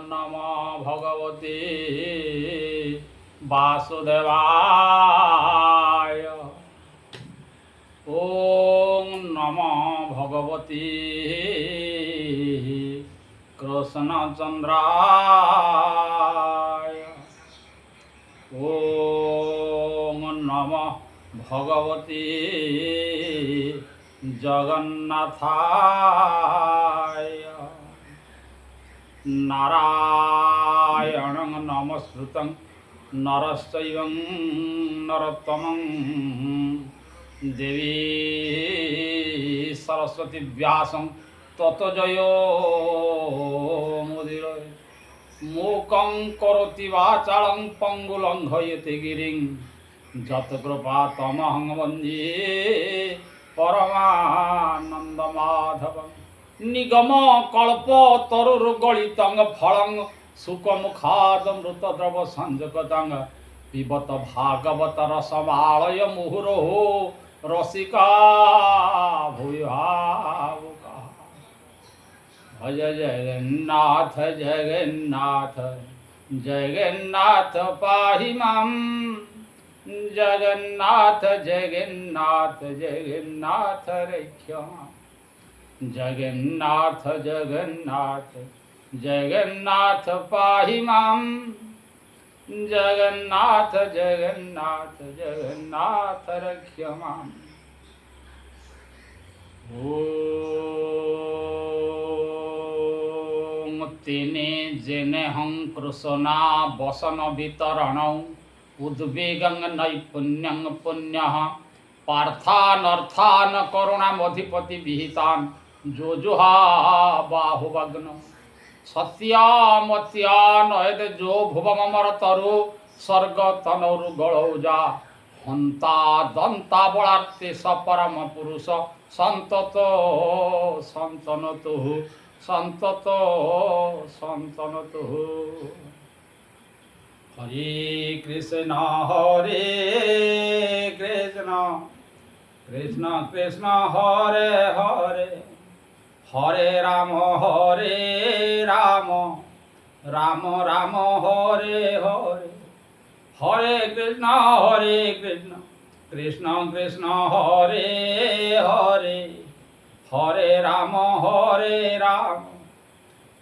नमो भगवते वासुदेवाय। ओम नमो भगवते कृष्णचंद्राय। ओम नमो भगवते जगन्नाथाय। नारायणं नमस्कृतं नरश्चैव नरोत्तमं देवी सरस्वती व्यासं ततो जयो मुदीरये। मूकं करोति वाचालं पङ्गुलङ्घयते गिरिं यत्कृपातमहं वन्दे परमानन्दमाधवं। निगम कल्प तरुर्गलितं फलं सुखमुखादमृतद्रव संयुक्तं पिबत भागवत रसमालय मुहुर्मुहुः रसिका भूयावुका। भज जगन्नाथ जगन्नाथ जगन्नाथ पाहि मां। जगन्नाथ जगन्नाथ जगन्नाथ रक्ष मां। जगन्नाथ जगन्नाथ जगन्नाथ पाहि मां। जगन्नाथ जगन्नाथ जगन्नाथ रक्ष मां। ओम तेने जेने हं कृष्णा वसन वितरणं उद्वेगं नैपुण्यं पुण्यः पार्थानर्थान करुणामधिपति विहितान् जोजुहा बाहुभग्नं। सत्यामत्यानयद जो भुवममर तरु स्वर्ग तनौरुगलौजा हंता दंता बलार्ते सपरम पुरुष संततो संतनतु संततो संतनतु। हरे कृष्ण कृष्ण कृष्ण हरे हरे हरे राम राम राम हरे हरे हरे कृष्ण कृष्ण कृष्ण हरे हरे हरे राम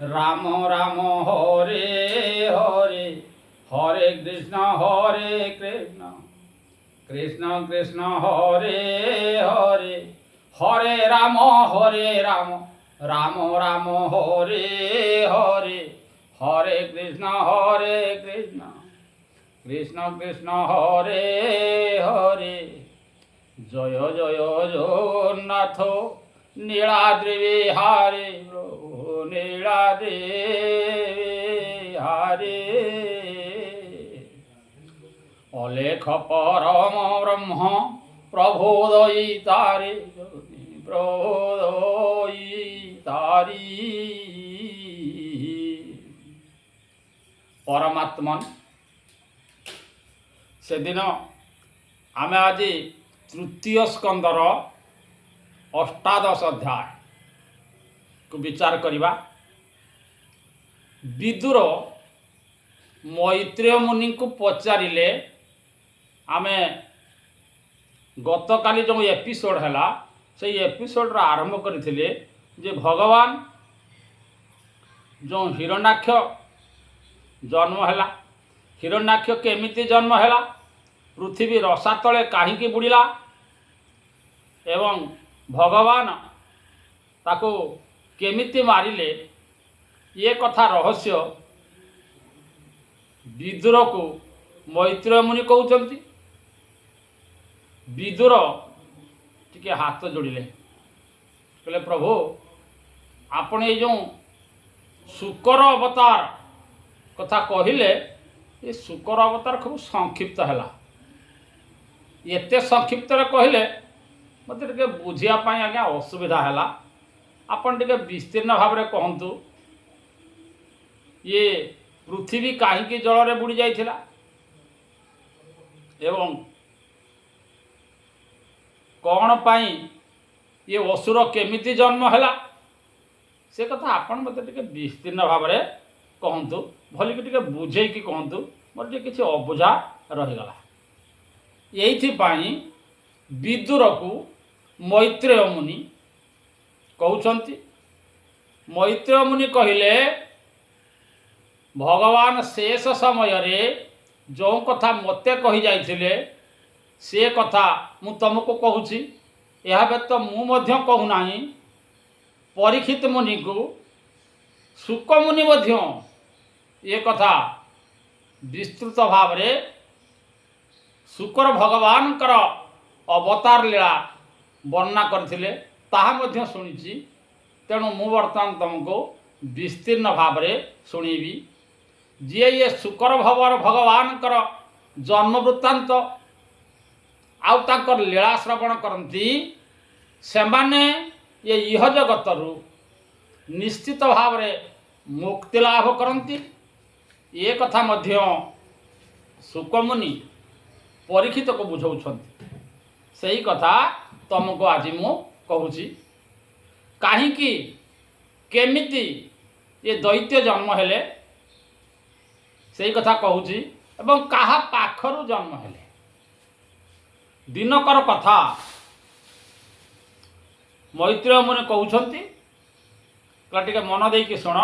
राम राम हरे हरे हरे कृष्ण कृष्ण कृष्ण कृष्ण हरे हरे हरे राम राम राम हरे हरे हरे कृष्ण कृष्ण कृष्ण हरे हरे। जय जय जगन्नाथ नीलाद्रि विहारी प्रभु नीलाद्रि विहारी। अलेख परम ब्रह्म प्रबोधयितारे प्रबोधयितारी। परमात्मन से दिन आमे आज तृतीय स्कंदर अष्टादश अध्याय को विचार करिबा। विदुर मैत्रेय मुनि को पचारिले आमे गतकाली जो एपिसोड है से एपिसोड आरंभ करथिले जे भगवान जो हिरण्याक्ष जन्म है हिरण्याक्ष केमिति जन्म है पृथ्वी रसा तले कहीं बुड़िला एवं भगवान ताको केमिति मारिले ये कथा रहस्य विदुर को मैत्रेय मुनि कहउचंती। विदुर टिके हाथ जोड़िले कहले प्रभु आपण ये जो शुकर अवतार कथा कहिले ये शुकर अवतार खूब संक्षिप्त है एते संक्षिप्त कहले मत टे बुझापी आज्ञा असुविधा है आपन टे विस्तीर्ण भाव में कहतु ये पृथ्वी कहीं जल रे बुड़ी जाइथिला एवं कौन पाई ये असुर केमिति जन्म है से कथा आपन मत टे विस्तीर्ण भाव में कहतु भलिक टिके बुझेकी कहतु मोर टिके किसी अबुझा रहीगला। ये विदुर को मैत्रेय मुनि कहते, मैत्रेय मुनि कहले भगवान शेष समय रे जो कथा मते कही जाइथिले से कथा मु तुमको कहूची। यह व्यक्त मु मध्य कहूनाही, परीक्षित मुनि को शुक मुनि मध्य ये कथा विस्तृत भाव रे शुकर भगवान कर अवतार लीला वर्णना करथिले ताहा मध्य सुनिछि। तेणु मु वर्तमान तुमको विस्तीर्ण भाव रे सुनीबी। जी ये शुकर भगवान कर जन्म वृत्तांत आउ ताकर लीला श्रवण करती से माने ये इह जगतरु निश्चित भाव रे मुक्ति लाभ करती। ये कथा मध्य शुकमुनि परीक्षित को बुझाउछंती। सही कथा तुमको आज मु कहूची। काहींकि केमिति ये दैत्य जन्म हेले सही कथा कहूची एवं काहा पाखरु जन्म हेले। दिनकर कथा मैत्रेय मुनि कहउछंती, टिके मन देकी शुण।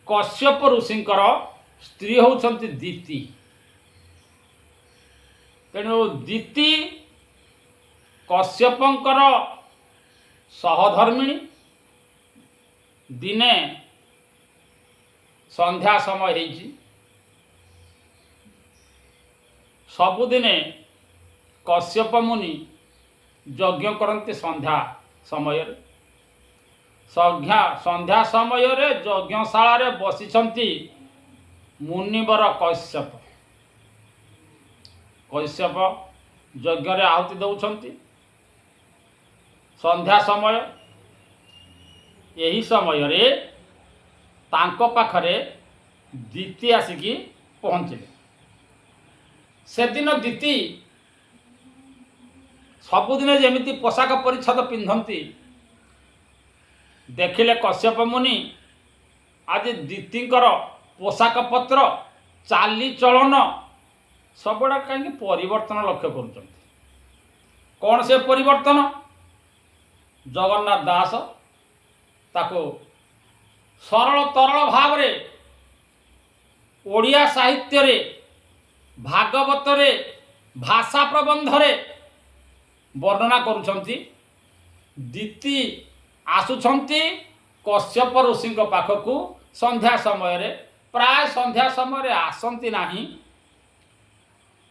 कश्यप ऋषिंकर स्त्री होउछंती दिति। तेणु दिति कश्यपंकर सहधर्मिणी। दिने संध्या समय हेछि, सबुदिने कश्यप मुनि यज्ञ करते संध्या समय रे। संध्या समय रे यज्ञशाला रे बसिछंती मुनिवर कश्यप। कश्यप यज्ञ रे आहुति दउछंती संध्या समय। यही समय रे तांको पाखरे दिति आसिकी पहुँचले। से दिन दिति सबुदिने जेमिति पोशाक परिच्छद पिंधती देखिले कश्यप मुनि आज दितिंकर पोशाक पत्र चाली चलन सबुड़ा कहीं परिवर्तन लक्ष्य कर। कौन से परिवर्तन? जगन्नाथ दास ताको सरल तरल भाव रे ओडिया साहित्य रे भागवत रे भाषा प्रबंध रे वर्णना करुछंती। दिति आसुछंती कश्यप ऋषि पाखकू संध्या समय रे, प्राय संध्या समय रे आसंती नाही।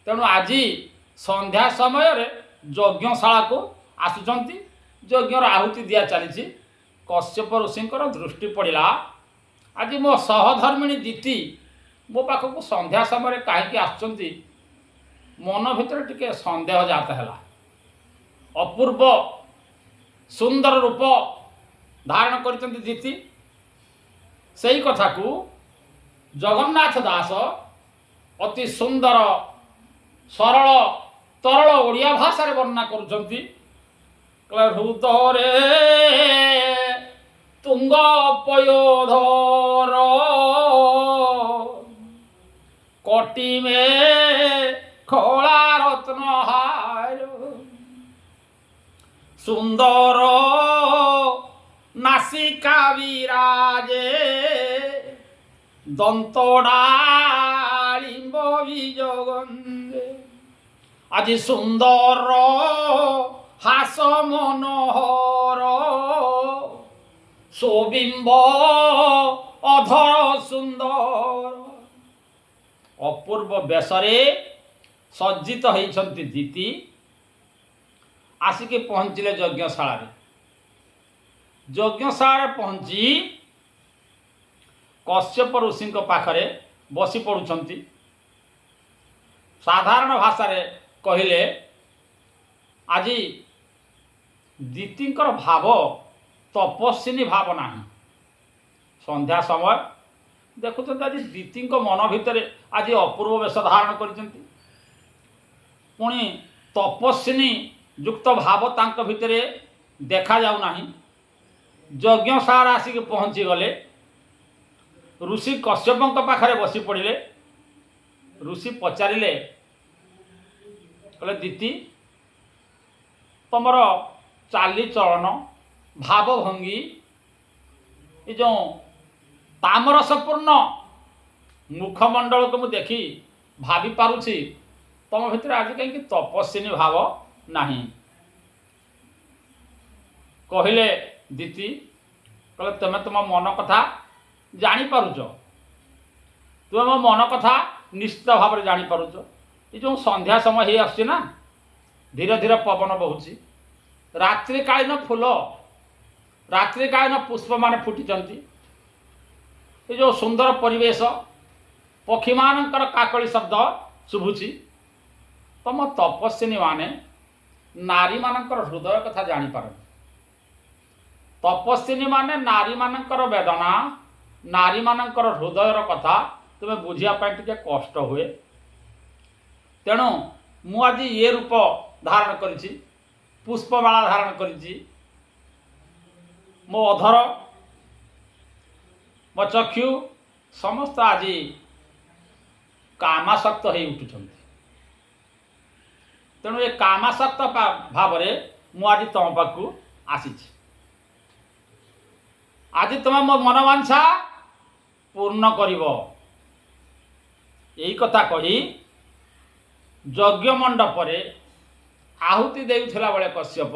तेणु आज संध्या समय रे यज्ञशाला को आसुछंती। यज्ञर आहुति दिया चली। कश्यप ऋषिंकर दृष्टि पड़ा आज मो सहधर्मिणी दिति मो पाखक संध्या समय कहीं आसुचंती। मन भितर टिके संदेह जात है। अपूर्व सुंदर रूप धारण करचंती दिति। सही कथा को जगन्नाथ दास अति सुंदर सरल तरल ओडिया भाषा रे वर्णना करुचंती। हृदरे तुंग पयोधर कोटि में खोला रत्न हार सुंदर नासिका विराजे दंतोडालिंब विजगंदे। आज सुंदर हास मनोहर सोबिंब अधर सुंदर। अपूर्व बेशरे सज्जित होइछंती दिति आसिके पहुँचले यज्ञशाला रे। यज्ञशाला पहुँची कश्यप ऋषि पाखरे बसी पड़ुछंती। साधारण भाषा रे कहिले आज दितिंकर भाव तपस्विनी भाव नाही। संध्या समय देखुं आज दितिंक मन भितर आज अपूर्व वेश धारण करचंती। पुणी तपस्विनी युक्त भाव तांक भितरे देखा जाऊ नाही। यज्ञशाला आसिक पहुँची गले ऋषि कश्यपଙ୍କ ପାଖରେ ବସି ପଡ଼ିଲେ। ऋषि ପଚାରିଲେ, କହିଲେ ଦିତି ତମର ଚାଲିଚଳନ ଭାବଭଙ୍ଗୀ ଏ ଯେଉଁ ତାମରସପୂର୍ଣ୍ଣ ମୁଖମଣ୍ଡଳକୁ ମୁଁ ଦେଖି ଭାବି ପାରୁଛି ତମ ଭିତରେ ଆଜି କାହିଁକି ତପସ୍ୱିନୀ ଭାବ ନାହିଁ। କହିଲେ ଦିତି, କହିଲେ ତୁମେ ତୁମ ମନ କଥା ଜାଣିପାରୁଛ, ତୁମେ ମୋ ମନ କଥା ନିଶ୍ଚିତ ଭାବରେ ଜାଣିପାରୁଛ। ଏ ଯେଉଁ ସନ୍ଧ୍ୟା ସମୟ ହେଇ ଆସୁଛି ନା, ଧୀରେ ଧୀରେ ପବନ ବହୁଛି, ରାତ୍ରିକାଳୀନ ଫୁଲ ରାତ୍ରିକାଳୀନ ପୁଷ୍ପମାନେ ଫୁଟିଛନ୍ତି, ଏ ଯେଉଁ ସୁନ୍ଦର ପରିବେଶ, ପକ୍ଷୀମାନଙ୍କର କାକଳି ଶବ୍ଦ ଶୁଭୁଛି। ତମ ତପସ୍ୱିନୀ ମାନେ ନାରୀମାନଙ୍କର ହୃଦୟ କଥା ଜାଣିପାରନ୍ତି। ତପସ୍ୱିନୀ ମାନେ ନାରୀମାନଙ୍କର ବେଦନା, ନାରୀମାନଙ୍କର ହୃଦୟର କଥା ତୁମେ ବୁଝିବା ପାଇଁ ଟିକେ କଷ୍ଟ ହୁଏ। ତେଣୁ ମୁଁ ଆଜି ଏ ରୂପ ଧାରଣ କରିଛି, ପୁଷ୍ପମାଳା ଧାରଣ କରିଛି। ମୋ ଅଧର, ମୋ ଚକ୍ଷୁ ସମସ୍ତ ଆଜି କାମାସକ୍ତ ହେଇ ଉଠୁଛନ୍ତି। ତେଣୁ ଏ କାମାସକ୍ତ ଭାବରେ ମୁଁ ଆଜି ତମ ପାଖକୁ ଆସିଛି। ଆଜି ତୁମେ ମୋ ମନବାଞ୍ଛା ପୂର୍ଣ୍ଣ କରିବ। ଏହି କଥା କହି ଯଜ୍ଞ ମଣ୍ଡପରେ ଆହୁତି ଦେଉଥିଲା ବେଳେ କଶ୍ୟପ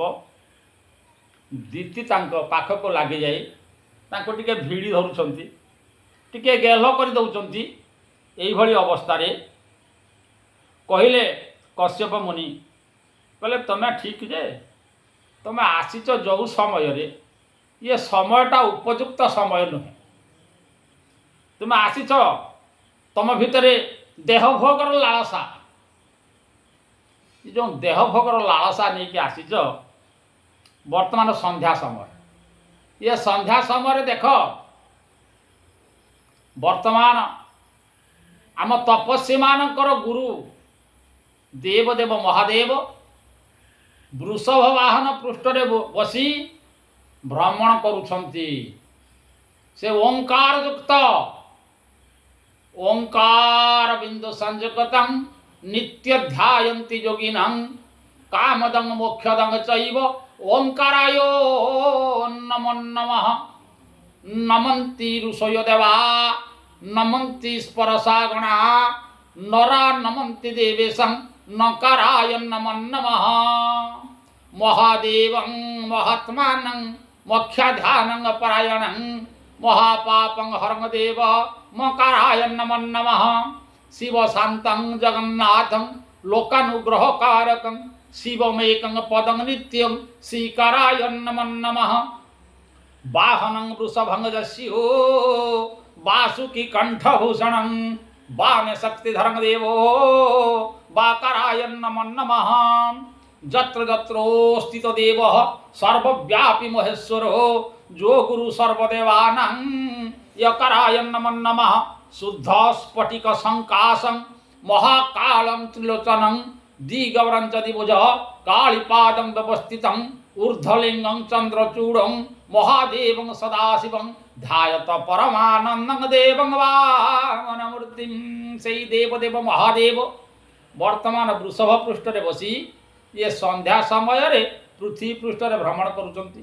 ଦିତି ତାଙ୍କ ପାଖକୁ ଲାଗିଯାଇ ତାଙ୍କୁ ଟିକେ ଭିଡ଼ି ଧରୁଛନ୍ତି, ଟିକେ ଗେଲ କରିଦେଉଛନ୍ତି। ଏଇଭଳି ଅବସ୍ଥାରେ କହିଲେ କଶ୍ୟପ ମୁନି, କହିଲେ ତୁମେ ଠିକ୍ ଯେ ତୁମେ ଆସିଛ ଯେଉଁ ସମୟରେ, ଇଏ ସମୟଟା ଉପଯୁକ୍ତ ସମୟ ନୁହେଁ। ତୁମେ ଆସିଛ ତୁମ ଭିତରେ ଦେହଭୋଗର ଲାଳସା, ଏ ଯେଉଁ ଦେହଭୋଗର ଲାଳସା ନେଇକି ଆସିଛ। ବର୍ତ୍ତମାନ ସନ୍ଧ୍ୟା ସମୟ, ଇଏ ସନ୍ଧ୍ୟା ସମୟରେ ଦେଖ ବର୍ତ୍ତମାନ ଆମ ତପସ୍ୱୀମାନଙ୍କର ଗୁରୁ ଦେବଦେବ ମହାଦେବ ବୃଷଭ ବାହନ ପୃଷ୍ଠରେ ବସି ଭ୍ରମଣ କରୁଛନ୍ତି। ସେ ଓଙ୍କାର ଯୁକ୍ତ ଓଙ୍କାର ବିନ୍ଦୁ ସଂଯୁକ୍ତଂ ନିତ୍ୟ ଧ୍ୟାୟନ୍ତି ଯୋଗିନଂ କାମଦଂ ମୋକ୍ଷଦଂ ଚୈବ ଓଙ୍କାରାୟ ନମୋ ନମଃ। ନମନ୍ତି ଋଷୟ ଦେବା ନମନ୍ତି ସ୍ପରସାଗଣା ନରା ନମନ୍ତି ଦେବେଶଂ ନକାରାୟ ନମୋ ନମଃ। ମହାଦେବଂ ମହାତ୍ମାନଂ ମୋକ୍ଷାଧ୍ୟାନଂ ପରାୟଣଂ ମହାପାପଂ ହରଂ ଦେବ ମକାରାୟ ନମୋ ନମଃ। ଶିବ ଶାନ୍ତଂ ଜଗନ୍ନାଥଂ ଲୋକାନୁଗ୍ରହକାରକଂ ଶିବମେକଂ ପଦଂ ନିତ୍ୟଂ ଶ୍ରୀକାରାୟ ନମୋ ନମଃ। ବାହନଂ ବୃଷଭଂ ଯସ୍ୟୋ ବାସୁକି କଣ୍ଠଭୂଷଣଂ ବାନେ ଶକ୍ତିଧରଂ ଦେବೋ ବାକରାୟ ନମୋ ନମଃ। যত্র যত্র স্থিত দেব সর্বব্যাপী মহেশ্বর যো গুরু সর্বদেবানাং ইয়কারায় নমো নমঃ। শুদ্ধ স্ফটিক সংকাশং মহাকালং ত্রিলোচনং দিগবরঞ্চ দিভুজ কালীপাদং ব্যবস্থিতং ঊর্ধ্বলিঙ্গং চন্দ্রচূড়ং মহাদেবং সদাশিবং ধ্যায়ত পরমানন্দং দেবং বামনমূর্তিং। সেই দেবদেব মহাদেব বর্তমান বৃষভ পৃষ্ঠରେ বসি ये संध्या समय पृथ्वी पृष्ठ भ्रमण करुँच।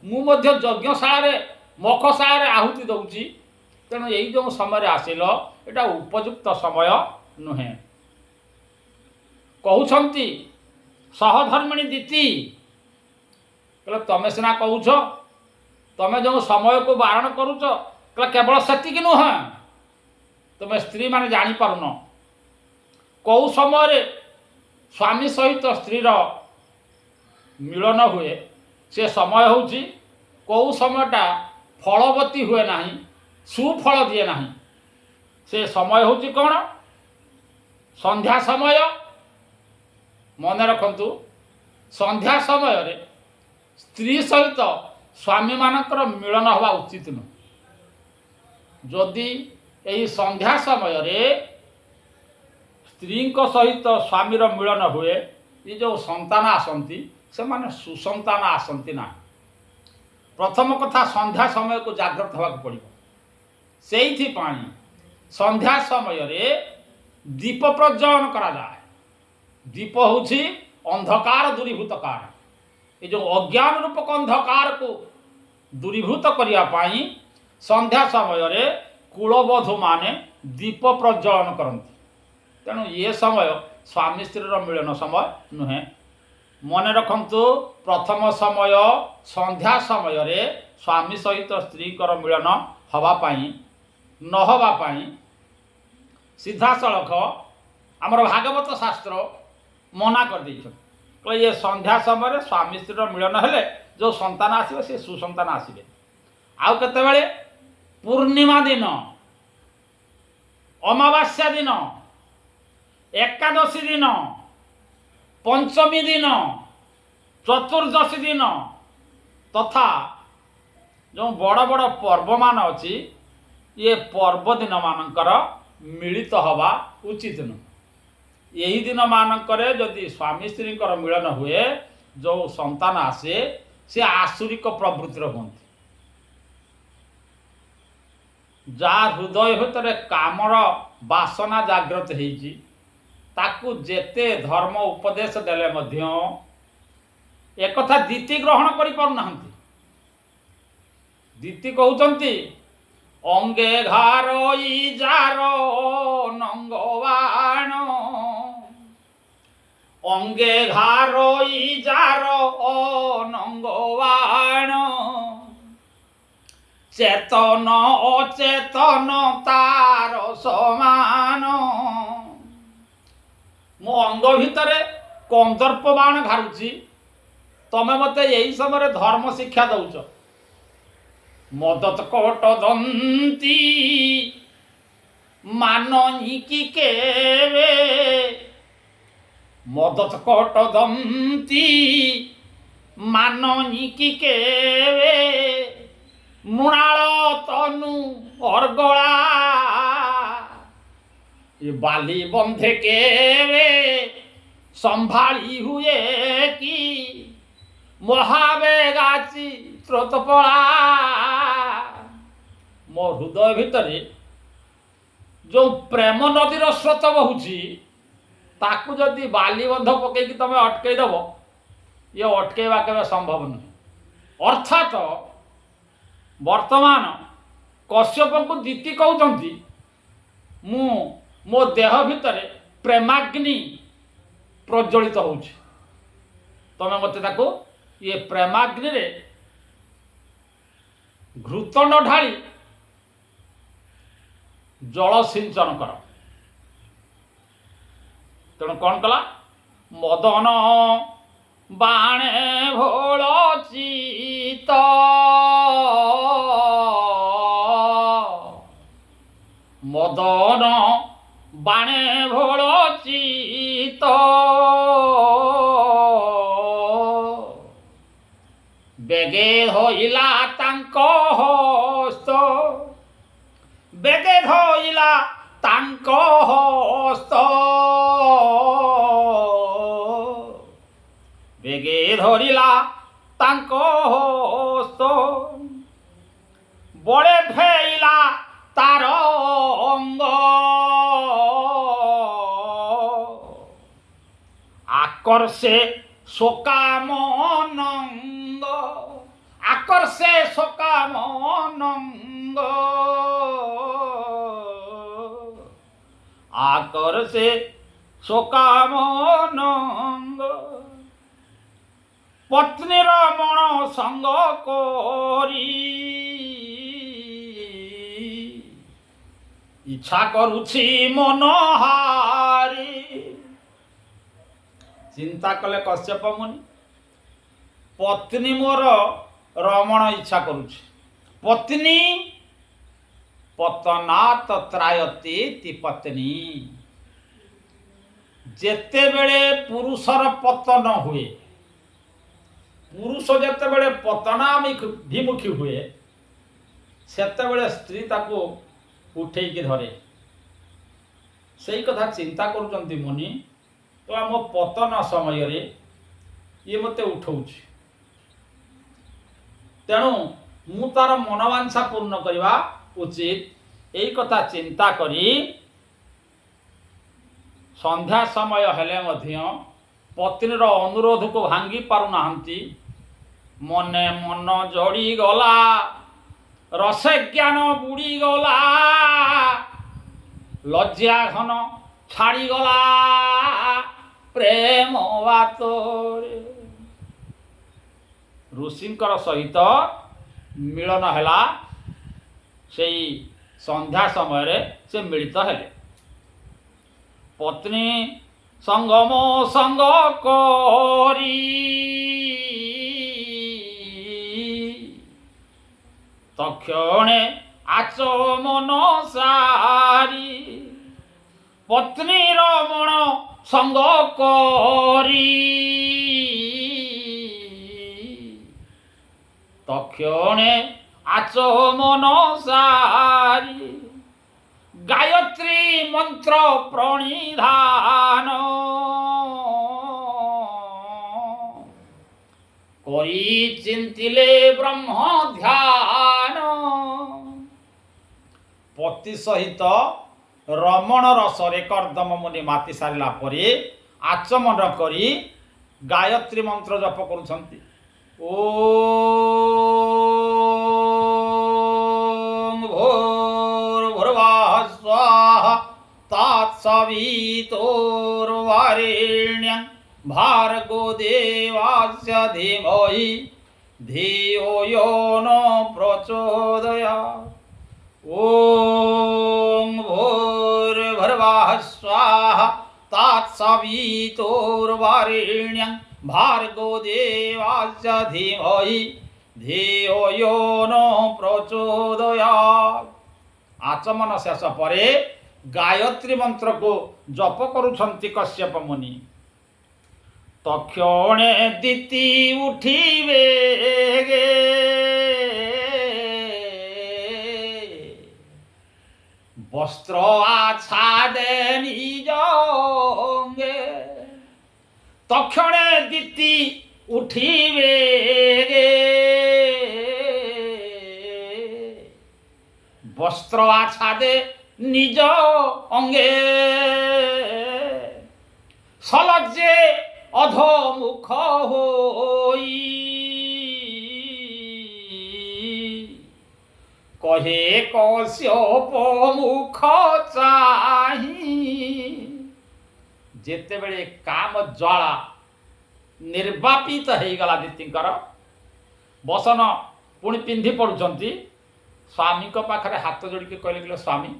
मु यज्ञशाला मखशाला आहुति दौची। तेणु यही जो समय आसिल एटा उपयुक्त समय नुहे। कहते सहधर्मिणी दीति, कहले तमें सीना कहूछ तमें जो समय को बारण करुच, केवल सेतिक नुहे, तुम्हें स्त्री माने जानी पारुन कौ समय स्वामी सहित स्त्रीर मिलन हुए। से समय होची कौ समयटा फलवती हुए नहीं, सुफल दिए नहीं। से समय होची कौन? संध्या समय। मन रखंतु, संध्या समय रे स्त्री सहित स्वामी मानकर मिलन हवा उचित नुह। जदि यही संध्या समय रे स्त्री सहित स्वामीर मिलन हुए, ये जो संतान आसती से माने सुसंतान आसती ना। प्रथम कथा संध्या समय को जागृत होगा पड़ो। ସେଇଥିପାଇଁ ସନ୍ଧ୍ୟା ସମୟରେ ଦୀପ ପ୍ରଜ୍ୱଳନ କରାଯାଏ। ଦୀପ ହେଉଛି ଅନ୍ଧକାର ଦୂରୀଭୂତ କାର। ଏ ଯେଉଁ ଅଜ୍ଞାନ ରୂପକ ଅନ୍ଧକାରକୁ ଦୂରୀଭୂତ କରିବା ପାଇଁ ସନ୍ଧ୍ୟା ସମୟରେ କୁଳବଧୂମାନେ ଦୀପ ପ୍ରଜ୍ୱଳନ କରନ୍ତି। ତେଣୁ ଏ ସମୟ ସ୍ୱାମୀ ସ୍ତ୍ରୀର ମିଳନ ସମୟ ନୁହେଁ। ମନେ ରଖନ୍ତୁ, ପ୍ରଥମ ସମୟ ସନ୍ଧ୍ୟା ସମୟରେ ସ୍ୱାମୀ ସହିତ ସ୍ତ୍ରୀଙ୍କର ମିଳନ ହେବା ପାଇଁ ନ ହେବା ପାଇଁ ସିଧାସଳଖ ଆମର ଭାଗବତ ଶାସ୍ତ୍ର ମନା କରିଦେଇଛନ୍ତି। ଏ ସନ୍ଧ୍ୟା ସମୟରେ ସ୍ୱାମୀ ସ୍ତ୍ରୀର ମିଳନ ହେଲେ ଯେଉଁ ସନ୍ତାନ ଆସିବେ ସେ ସୁସନ୍ତାନ ଆସିବେ। ଆଉ କେତେବେଳେ? ପୂର୍ଣ୍ଣିମା ଦିନ, ଅମାବାସ୍ୟା ଦିନ, ଏକାଦଶୀ ଦିନ, ପଞ୍ଚମୀ ଦିନ, ଚତୁର୍ଦ୍ଦଶୀ ଦିନ ତଥା ଯେଉଁ ବଡ଼ ବଡ଼ ପର୍ବମାନ ଅଛି ଏ ପର୍ବ ଦିନମାନଙ୍କର ମିଳିତ ହେବା ଉଚିତ ନୁହେଁ। ଏହି ଦିନମାନଙ୍କରେ ଯଦି ସ୍ୱାମୀ ସ୍ତ୍ରୀଙ୍କର ମିଳନ ହୁଏ, ଯେଉଁ ସନ୍ତାନ ଆସେ ସେ ଆସୁରିକ ପ୍ରବୃତ୍ତିର ହୁଅନ୍ତି। ଯାହା ହୃଦୟ ଭିତରେ କାମର ବାସନା ଜାଗ୍ରତ ହେଇଛି ତାକୁ ଯେତେ ଧର୍ମ ଉପଦେଶ ଦେଲେ ମଧ୍ୟ ଏକଥା ଦିତି ଗ୍ରହଣ କରିପାରୁନାହାନ୍ତି। ଦିତି କହୁଛନ୍ତି ଅଙ୍ଗେ ଘାରୋଇ ଯାର ନଙ୍ଗବାଣ, ଅଙ୍ଗେ ଘାରୋଇ ଯାର ନଙ୍ଗବାଣ, ଚେତନ ଅଚେତନ ତାର ସମାନ। ମୋ ଅଙ୍ଗ ଭିତରେ କନ୍ଦର୍ପ ବାଣ ଘାରୁଛି, ତମେ ମୋତେ ଏହି ସମୟରେ ଧର୍ମ ଶିକ୍ଷା ଦଉଛ। ମଦତ କୋଟ ଦନ୍ତି ମାନନି କି କେବେ, ମଦତ କୋଟ ଦନ୍ତି ମାନନି କି କେବେ, ମୃଣାଳ ତନୁ ଅର୍ଗଳା ଏ ବାଲି ବନ୍ଧେ କେବେ ସମ୍ଭାଳି ହୁଏ କି, ମହାବେଗାଚି ସ୍ରୋତପଳା। ମୋ ହୃଦୟ ଭିତରେ ଯେଉଁ ପ୍ରେମ ନଦୀର ସ୍ରୋତ ବହୁଛି ତାକୁ ଯଦି ବାଲିବନ୍ଧ ପକେଇକି ତମେ ଅଟକେଇ ଦେବ, ଇଏ ଅଟକେଇବା କେବେ ସମ୍ଭବ ନୁହେଁ। ଅର୍ଥାତ ବର୍ତ୍ତମାନ କଶ୍ୟପଙ୍କୁ ଦିତି କହୁଛନ୍ତି ମୁଁ ମୋ ଦେହ ଭିତରେ ପ୍ରେମାଗ୍ନି ପ୍ରଜ୍ୱଳିତ ହେଉଛି, ତମେ ମୋତେ ତାକୁ ଇଏ ପ୍ରେମାଗ୍ନିରେ ଘୃତଣ୍ଡ ଢାଳି ଜଳ ସିଞ୍ଚନ କର। ତେଣୁ କ'ଣ କଲା? ମଦନ ବାଣେ ଭୋଳ ଚିତ, ମଦନ ବାଣେ ଭୋଳ ଚିତ, ବେଗେ ଧଇଲା ତାଙ୍କ ହସ୍ତ, ବେଗେ ଧଇଲା ତାଙ୍କ ହସ୍ତ, ବେଗେ ଧରିଲା ତାଙ୍କ ହସ୍ତ, ବଳେ ଫେଇଲା ତାର ଅଙ୍ଗ, আকর্ষে শোকামনঙ্গ, আকর্ষে শোকামনঙ্গ, আকর্ষে শোকামনঙ্গ, পত্নীর মন সঙ্গ করি, ইচ্ছা করুছি মনোহারি। চিন্তা কলে কশ্যপ মুনি, পত্নী মোর রমণ ইচ্ছা করুছে। পত্নী পতনাত ত্রায়তে তি পত্নী। যেতেবেলে পুরুষর পতন হুয়ে, পুরুষ যেতেবেলে পতনাভিমুখী হুয়ে, সেতেবেলে স্ত্রী তাকে উঠেইকি ধরে। সেই কথা চিন্তা করুଛନ୍ତି মুনি, তো ଆମ ପତନ ସମୟରେ ଇଏ ମୋତେ ଉଠଉଛି, ତେଣୁ ମୁଁ ତାର ମନବାଞ୍ଛା ପୂର୍ଣ୍ଣ କରିବା ଉଚିତ। এই কথা চিন্তা କରି ସନ୍ଧ୍ୟା ସମୟ ହେଲେ ମଧ୍ୟ ପତ୍ନୀର ଅନୁରୋଧକୁ ଭାଙ୍ଗି ପାରୁନାହାନ୍ତି। ମନେ ମନ ଜଡ଼ିଗଲା, ରସେ ଜ୍ଞାନ ବୁଡ଼ିଗଲା, ଲଜ୍ଜା ଘନ ଛାଡ଼ିଗଲା ପ୍ରେମ ବାତରେ। ଋଷିଙ୍କର ସହିତ ମିଳନ ହେଲା। ସେଇ ସନ୍ଧ୍ୟା ସମୟରେ ସେ ମିଳିତ ହେଲେ। ପତ୍ନୀ ସଙ୍ଗମ ସଙ୍ଗ କରି ତକ୍ଷଣେ ଆଚମନ ସାରି। ପତ୍ନୀର ମନ ସଙ୍ଗ କରି ତକ୍ଷଣେ ଆଚମନ ସାରି। ଗାୟତ୍ରୀ ମନ୍ତ୍ର ପ୍ରଣିଧାନ କରି ଚିନ୍ତିଲେ ବ୍ରହ୍ମ ଧ୍ୟାନ। ପତି ସହିତ ରମଣ ରସରେ କର୍ଦ୍ଦମ ମୁନି ମାତି ସାରିଲା ପରେ ଆଚମନ କରି ଗାୟତ୍ରୀ ମନ୍ତ୍ର ଜପ କରୁଛନ୍ତି। ଓମ୍ ଭୂର୍ଭୁବଃ ସ୍ୱାହା ତତ୍ସବିତୁର୍ବରେଣ୍ୟଂ ଭାର୍ଗୋ ଦେବସ୍ୟ ଧୀମହି ଧିୟୋ यो न प्रचोदयात्। ॐ भूर्भुवः स्वाहा तत्सवितुर्वरेण्यं भार्गो देवस्य धीमहि धियो यो न प्रचोदयात्। आचमन शेष परे गायत्री मंत्र को जप करुछंती कश्यप मुनि। तक्षणे दिति उठिबे गे वस्त्र आच्छादे निज अंगे। तक्षणे दिति उठिबे गे वस्त्र आच्छादे निज अंगे। सलज्जे अधोमुख होई कहे कश्यप मुख चाही। जेते बेले काम ज्वाला निर्वापित हो गला दितिंकर बसन पुणी पिंधि पड़ुचंती। स्वामी को पाखरे हाथ जोड़िके कहले स्वामी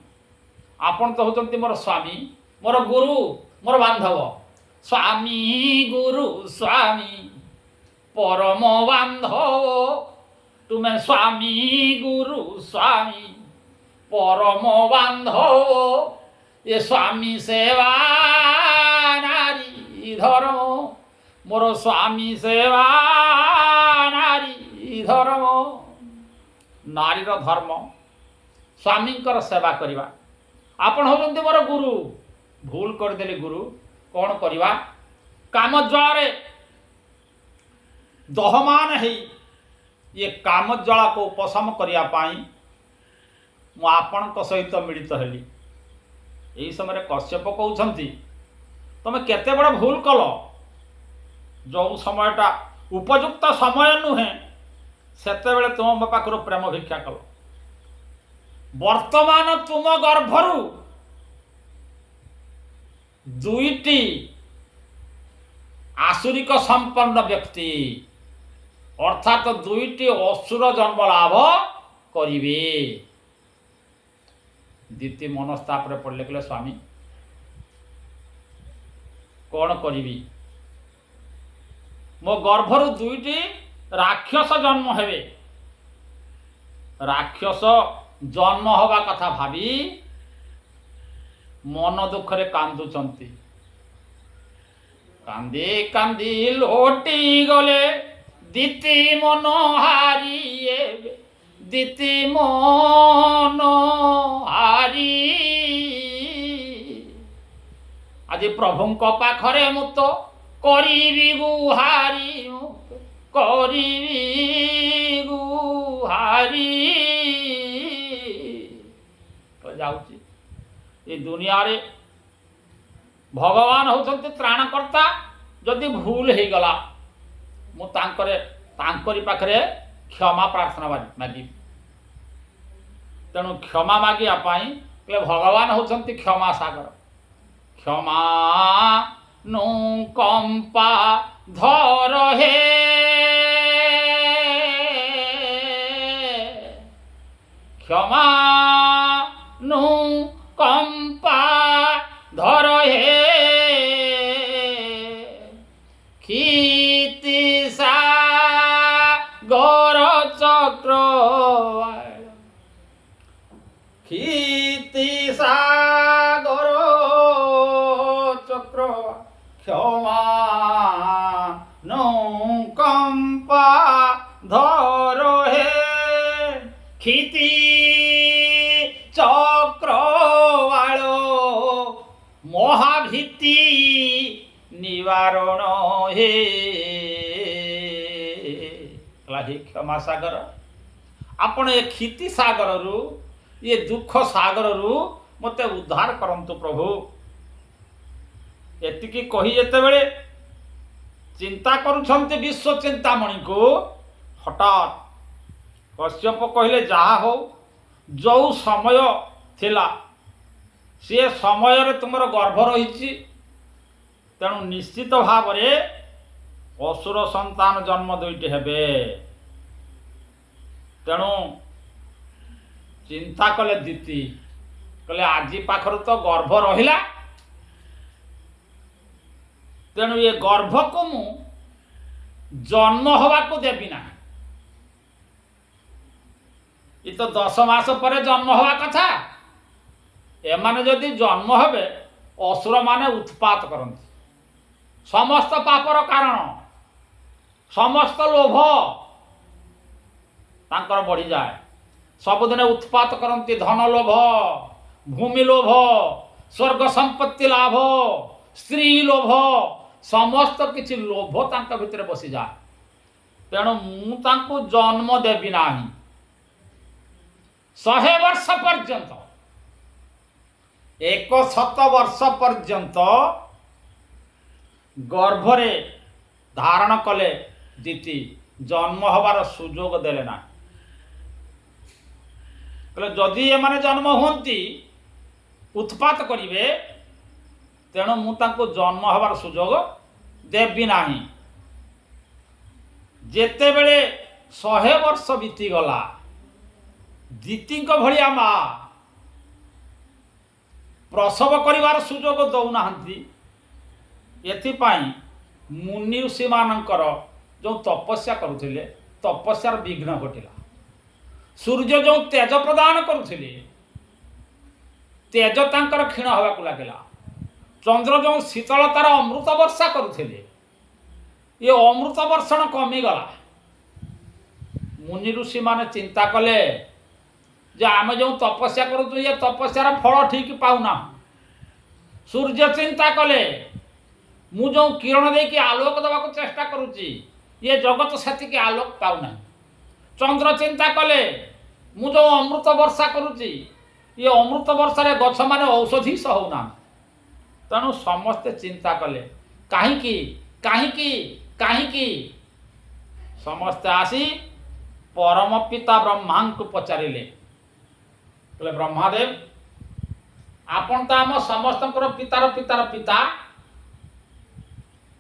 आपण तो होचंती मोर स्वामी, मोर गुरु, मोर बांधव। स्वामी गुरु स्वामी परम बांधव। तुम्हें स्वामी गुरु स्वामी परम बांधव। ये स्वामी सेवा नारी धर्म, मोर स्वामी सेवा नारी धर्म। नारीर धर्म स्वामींकर सेवा करिबा। आपण होचंती मोर गुरु, भूल करदेले गुरु कौन करवा। काम ज्वाला दहमान है ये काम ज्वाला को उपशम करने मु आपण सहित मिलित हेली। यही समय कश्यप कहते तुम केते बड़ भूल कल। जो समयटा उपयुक्त समय नुहे सेते बेले तुम मो पाखर प्रेम भिक्षा कल। वर्तमान तुम गर्भरु दुईटी आसुरिक संपन्न व्यक्ति अर्थात दुईटी असुर जन्म लाभ करिवे। दीति मनस्ताप रे पड़ले कहले स्वामी कौन करी। मो गर्भरु दुईटी राक्षस जन्म हेबे। राक्षस जन्म हवा कथा भावी मन दुखरे कांदुचंती। कांदी कांदी लोटी गले दीति मन हारी। दीति मन हारी आज प्रभुंक पाखरे मुत करिबी गुहारी। करिबी गुहारी जाऊँगी ये दुनिया रे भगवान होउछन्ति त्राणकर्ता जदि भूल हो गला मु तांकरी पाखरे क्षमा प्रार्थना मागी तेणु क्षमा मागिया पाई भगवान होउछन्ति क्षमा सागर क्षमा नु कंपा धर हे क्षमा नु कंपा धर हे कीर्ति सागर चक्र कीर्ति सागर चक्र क्षमा नु कंपा धर हे कीर्ति चक्रवाल महाभीति निवारण हे क्षमा सागर आपण ए क्षिति सागर रु ये दुख सागर रु मते उद्धार करंतु प्रभु एतिकी कही जेते बेले चिंता करुछन्ति विश्व चिंतामणि को हठात कश्यप कहले जहा हो जो समय थिला से समय रे तुमर गर्भ रही तेणु निश्चित भाव रे असुर संतान जन्म दुईटी हेबे तेणु चिंता कले दीति कले आजी पाखर तो गर्भ रहिला तेणु ये गर्भ को मु जन्म हवा को देबी ना ये तो 10 मास पर जन्म हवा कथा एमाने जदि जन्म हेबे असुर माने उत्पात करंती समस्त पापर कारण समस्त लोभ तांकर बढ़ी जाए सबुदिने उत्पात करंती धन लोभ भूमि लोभ स्वर्ग संपत्ति लाभ स्त्री लोभ समस्त किछि लोभ तांक भितर बसी जाए तेणु मु तांको जन्म देबी नाही 100 वर्ष पर्यंत 100 वर्ष पर्यंत गर्भरे धारण कले दीति जन्म हबार सुजोग देले ना जदि ये माने जन्म होती उत्पात करिवे तेणु मु तांको जन्म हबार सुजोग देबी नाही जेते बेले 100 वर्ष बीती गला दीति भलिया मा प्रसव करिवार सुजोग दौनाहांती एथिपाई मुनि ऋषि मानकर जो तपस्या करुथिले तपस्यार विघ्न घटिला सूर्य जो तेज प्रदान करुथिले तेज तांकर क्षीण होबाकु लागिला चंद्र जो शीतलतार अमृत वर्षा करुथिले ये अमृत वर्षण कमी गला मुनि ऋषि माने चिंता कले जे आमे जो तपस्या करूँ ये तपस्यार फल ठीक पाऊना सूर्य चिंता कले मु जो किरण देकी आलोक देवा चेष्टा करुच्ची ये जगत से आलोक पाऊना चंद्र चिंता कले मु जो अमृत वर्षा करुच्ची ये अमृत वर्षा गछ माने औषधि सहना तेणु समस्ते चिंता कले कहीं समस्ते आसी परम पिता ब्रह्मा को पचारे ब्रह्मादेव आपण तो आम समस्त पितार पितार पिता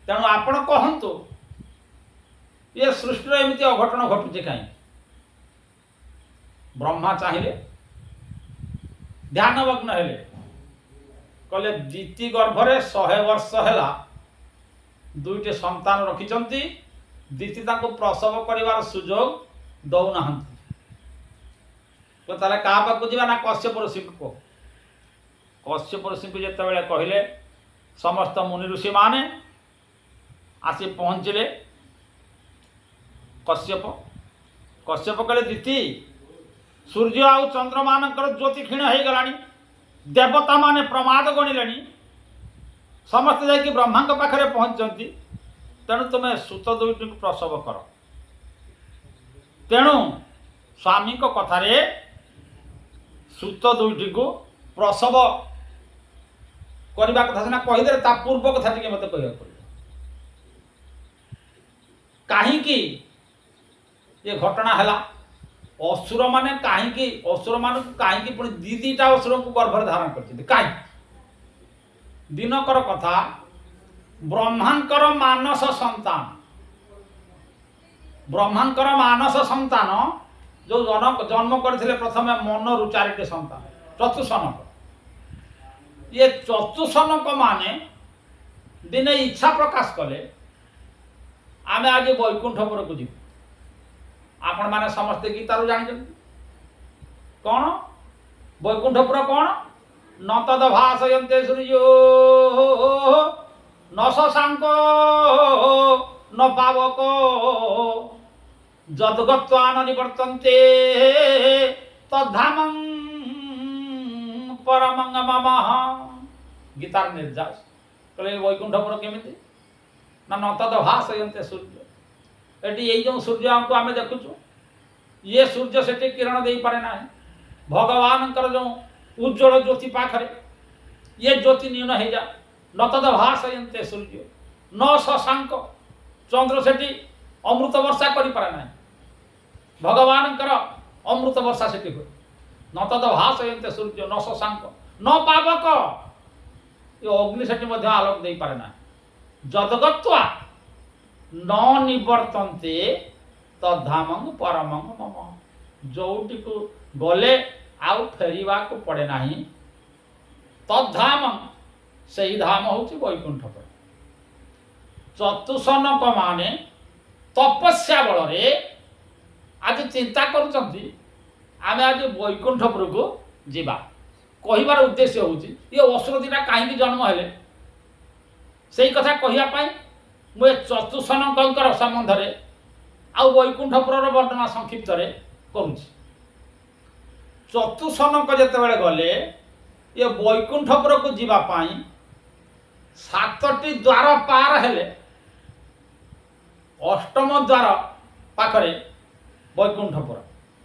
तेणु आपण कहतु ये सृष्टि एमती अघटन घटुचे कहीं ब्रह्मा चाहिए ध्यानमग्न हेले कले दीति गर्भरे 100 वर्ष है दुईटे संतान रखिंट दीति प्रसव करिवार सुजोग दौना तो ताले क्या पाक जा ना कश्यप ऋषि को कश्यप ऋषि को जिते कहले समस्त मुनि ऋषि माने आसी पहुँचले कश्यप कहले दीति सूर्य आउ चंद्र मानकर ज्योति क्षीण हो गलानी देवता माने प्रमाद गणिले समस्ते जाकि ब्रह्मा पाखे पहुँचती तेणु तुम्हें सुत दुईटी प्रसव कर तेणु स्वामी को कथारे सुत दुईटी को प्रसव करने कथा सीना कहीदे ता पूर्व कथा टी मत कह कहीं ये घटना है असुर माने कहीं असुर मान कहीं पुणी दीटा असुर को गर्भ धारण कर दिनकर कथा ब्रह्मांकर मानस संतान जो जन्म करथिले प्रथम मनरु 4टी संतान चतुसनक ये चतुसनक माने दिने इच्छा प्रकाश कले आमे आज वैकुंठपुर को जीव आपण माने समस्ते गीतारू जान कौन वैकुंठपुर कौन न तद भाषयन्ते सूर्यो न शशांक न पावक जदगत्वा न निवर्तन्ते तद्धामं परमं मम गीतार निर्जास कहले वैकुंठपुर केमिति ना न तद भाषयन्ते सूर्य एटी ये जो सूर्य को आमे देखुछु ये सूर्य सेठी किरण दे पारे ना भगवान जो उज्ज्वल ज्योति पाखरे ये ज्योति न्यून हो जा न तद भाषयन्ते सूर्य न शशांक चंद्र सेठी अमृत वर्षा करि पारे ना भगवान अमृत वर्षा सेठी हुए न तद भाषयन्ते सूर्य न शशांक न पावक ये अग्नि सेठी मध्य आलोक दे पारे ना जदगत्वा न निवर्तन्ते तद्धामं परमं मम जोटी को गले आउ फेरिवा को पड़े नाही तद्धामं सही धाम होची वैकुंठपुर चतुसनक माने तपस्या बल रे आज चिंता करूचंती आमे आज वैकुंठपुर को जीवा कहिबार उद्देश्य होची ये असुर दिना काहे जन्म हेले सेही कथा कहिया पाई मु चतुसनकर संबंध रे आउ वैकुंठपुर वर्णना संक्षिप्त रे करूची चतुसनक जेते बेले गले ये वैकुंठपुर को जीवा पाई 7टी द्वार पार हेले 8म द्वार पाखरे वैकुंठपुर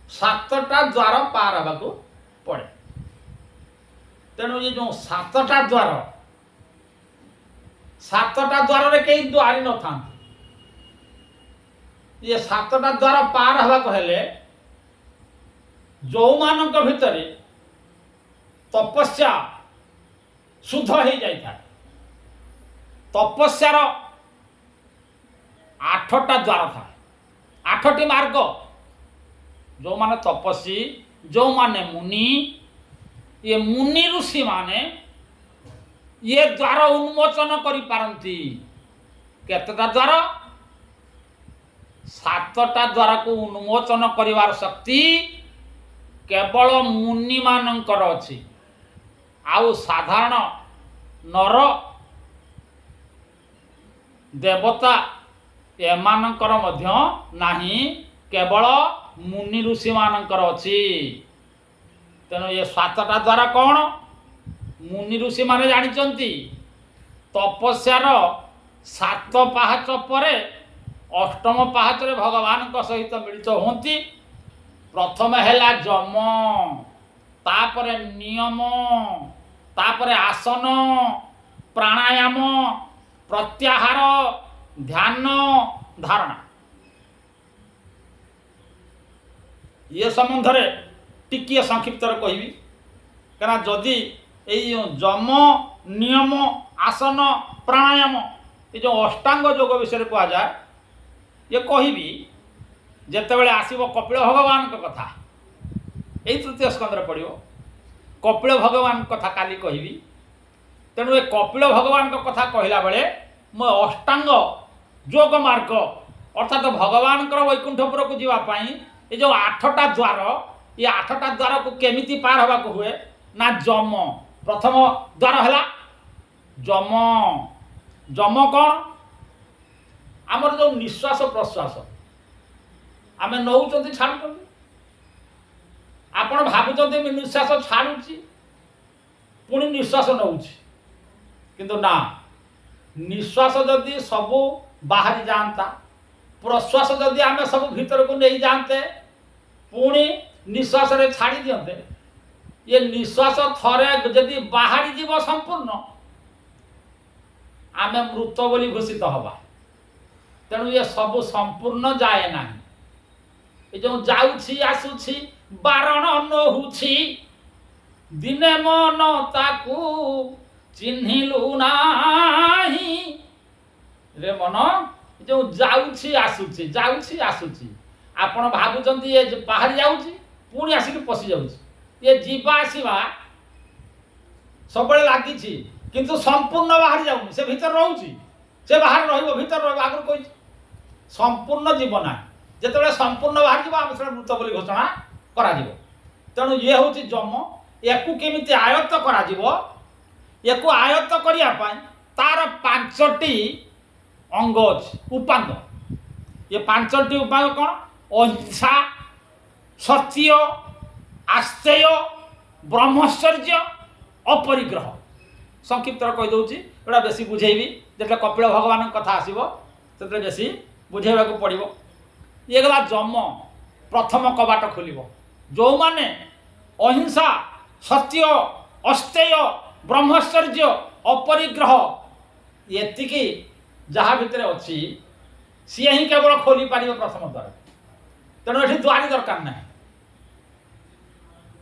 7टा द्वार पार हवा को पड़े तेणु ये जो 7टा द्वार 7टा द्वार रे कई द्वारी न था ये 7टा द्वार पार हवा को हेले जो मानक भितर तपस्या शुद्ध हो जाए तपस्यार 8टा द्वार था 8टी मार्ग जो माने तपस्वी जो माने मुनि ये मुनि ऋषि माने ये द्वार उन्मोचन करि पारंती केतटा द्वार 7टा द्वार को उन्मोचन करिवार शक्ति केवल मुनि मानकर अछि आउ साधारण नर देवता एमानकर मध्य नाही केवल मुनि ऋषि मानकर अछि तेणु ये 7टा द्वारा कौन मुनि ऋषि माने जानिचंती तपस्यार 7 पाहाच परे 8म पाहाच रे भगवान को सहित मिलित होंती प्रथम हैला जम तापरे नियम तापरे आसन प्राणायाम प्रत्याहार ध्यान धारणा ये संबंध रे टिकिए संक्षिप्त कहबी कना जदि एई जम नियम आसन प्राणायाम ये जो अष्टांग योग विषय कह जाए ये कहबी जेतेबेले आसीबो कपिल भगवान को कथा यही तृतीय स्कंद पड़ो कपिल भगवान कथा काली कहबी तेणु ये कपिल भगवान को कथा कहला बेले मो अष्टांग योग मार्ग अर्थात भगवान वैकुंठपुर को जीवाई ये जो 8टा द्वार ये 8टा द्वार को केमिति पार हवा को हुए ना जम प्रथम द्वार है जम जम कौन आमर जो निश्वास प्रश्वास आमे नौचंती छाड़ुचंती आपण भाबुचंती मैं निश्वास छाड़ुची पुणी निश्वास नौची किंतु ना निश्वास जदि सबू बाहरी जानता प्रश्वास जदि आमे सब भीतर को नहीं जानते पुणी निश्वास रे छाड़ी दियंते ये निश्वास थरे जदि बाहरी जीव संपूर्ण आम मृत बोली घोषित हवा। तेणु ये सब संपूर्ण जाए ना। ये जो जाऊँची आसुची बारण नहुची दिने मन ताकू चिन्हिलु नाही रे मन। जो जाऊँची आसुची आपण भावुंट ये बाहरी जाऊँची पुणी आसिक पशि जाऊँची ये जीवा आसवा सब लगी किंतु संपूर्ण बाहरी जाऊनी से भीतर रोचे से बाहर भीतर आगे कही संपूर्ण जीव ना जिते संपूर्ण बाहर जाम से मृत बोली घोषणा करा तेणु ये हूँ जम या केमी आयत्त कर आयत्त करने तार 5टी अंग अच्छी उपांग। ये 5टी उपांग कौन अहिंसा सत्य आस्तेय ब्रह्मचर्य अपरिग्रह। संक्षिप्त कहीदे एटा बेसी बुझेबी जो कपिल भगवान कथा आसो से बेसी बुझेबा को पड़ो। ये गला जम प्रथम कबाट खोल जो माने अहिंसा सत्य अस्तेय ब्रह्मचर्य अपरिग्रह ये जहाँ भितर अच्छी सी ही केवल खोली पार प्रथम द्वार। तेणु ये द्वारी दरकार ना।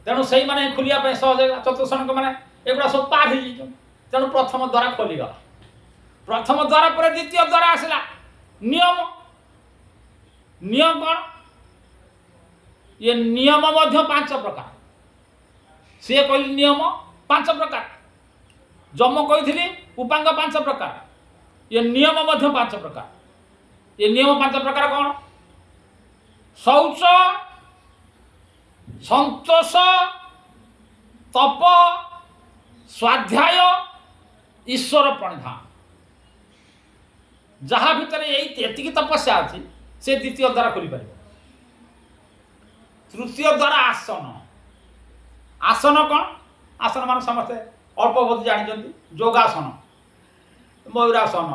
तेणु से मैंने खोलिया सहज चतुष्क मैंने एगुड़ा सब पार हो। तेणु प्रथम द्वारा खोलीगला। प्रथम द्वार पर द्वितीय द्वार आसला नियम। नियम कौन ये नियम 5 प्रकार सी कह नियम 5 प्रकार जम कही उपांग 5 प्रकार ये नियम 5 प्रकार। ये नियम 5 प्रकार कौन शौच संतोष तप स्वाध्याय ईश्वर प्रणिधान। जहाँ भितर यही तपस्या अच्छी से द्वितीय द्वारा खोल पार। तृतीय द्वारा आसन। आसन कौन आसन मान समस्ते अल्प बहुत जानते योगासन मयूरासन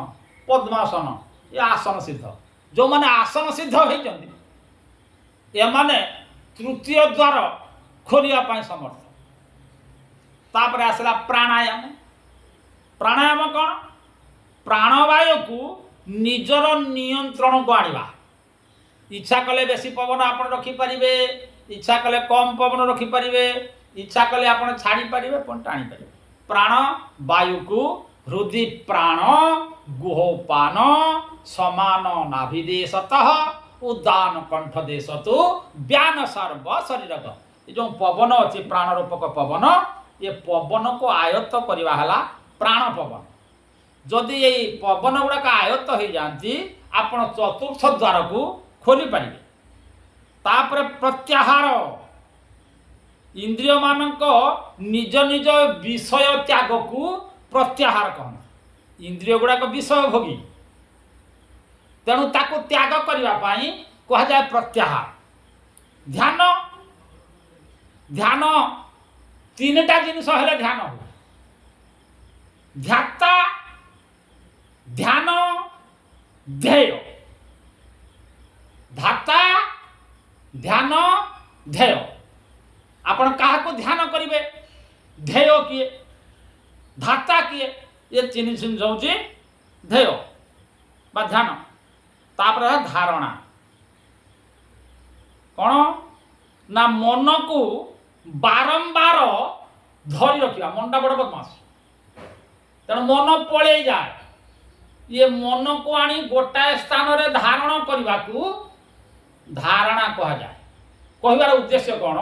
पद्मासन ये आसन सिद्ध जो माने आसन सिद्ध होती एमाने तृतीय द्वार खोलिया समर्थ। तापर आसला प्राणायाम। प्राणायाम कौन प्राणवायु को निजर नियंत्रण को आनिबा। इच्छा कले बेसी पवन आप रखिपारे इच्छा कले कम पवन रखिपारे इच्छा कले आप छाड़ी पारे टाणी पारे। प्राण वायु को हृदय प्राण गुहोपान समान नाभिदेशतः उदान कंठ देश तो व्यान सर्व शरीर। जो पवन अच्छे प्राण रूपक पवन ये पवन को आयत्त करवा प्राण पवन। जदि ये पवन गुड़ाक आयत्त हो जाती आपण चतुर्थ द्वार को खोली पारे। तापर प्रत्याहार इंद्रिय मानक निज निज विषय त्याग को प्रत्याहार कहना। इंद्रिय गुड़ाक विषय भोगी तेणु ताको त्याग करने कह जाए प्रत्याहार। ध्यान ध्यान 3टा जिनस है ध्यान हो ध्याता ध्यान ध्येय। धाता ध्यान ध्येय आपण क्या ध्यान करेंगे ध्येय किए धाता किए ये 3 जिन जाऊँगी ध्येय बा ध्यान। तापर धारणा कौन ना मन को बारंबार धरी रखा। मनटा बड़ बदमाश तेणु मन पड़े जाए ये मन को आनी गोटाए स्थान रे धारण करने को धारणा कह जाए। कहबार उद्देश्य कौन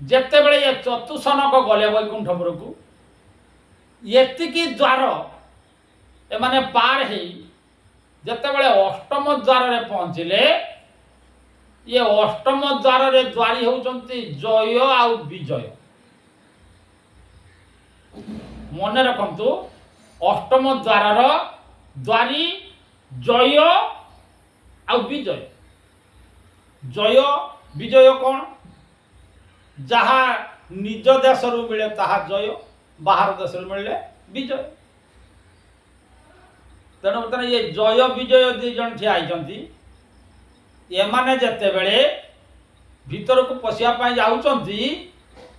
जिते बड़े ये चतुष्क गले वैकुंठपुर को ये द्वार एमाने पार है जिते बड़े अष्टम द्वार रे पहुँचले ये अष्टम द्वार रे द्वारी होउचंती जय आ विजय। मन रखंतु अष्टम द्वार द्वारी जय आ विजय। जय विजय कौन जहाँ निज देश मिले ताहा जय बाहर देश मिले विजय। तेणु बर्तमान ये जय विजय 2 जन ठिया एमाने जेते बेले भीतर को पशिया जाऊँच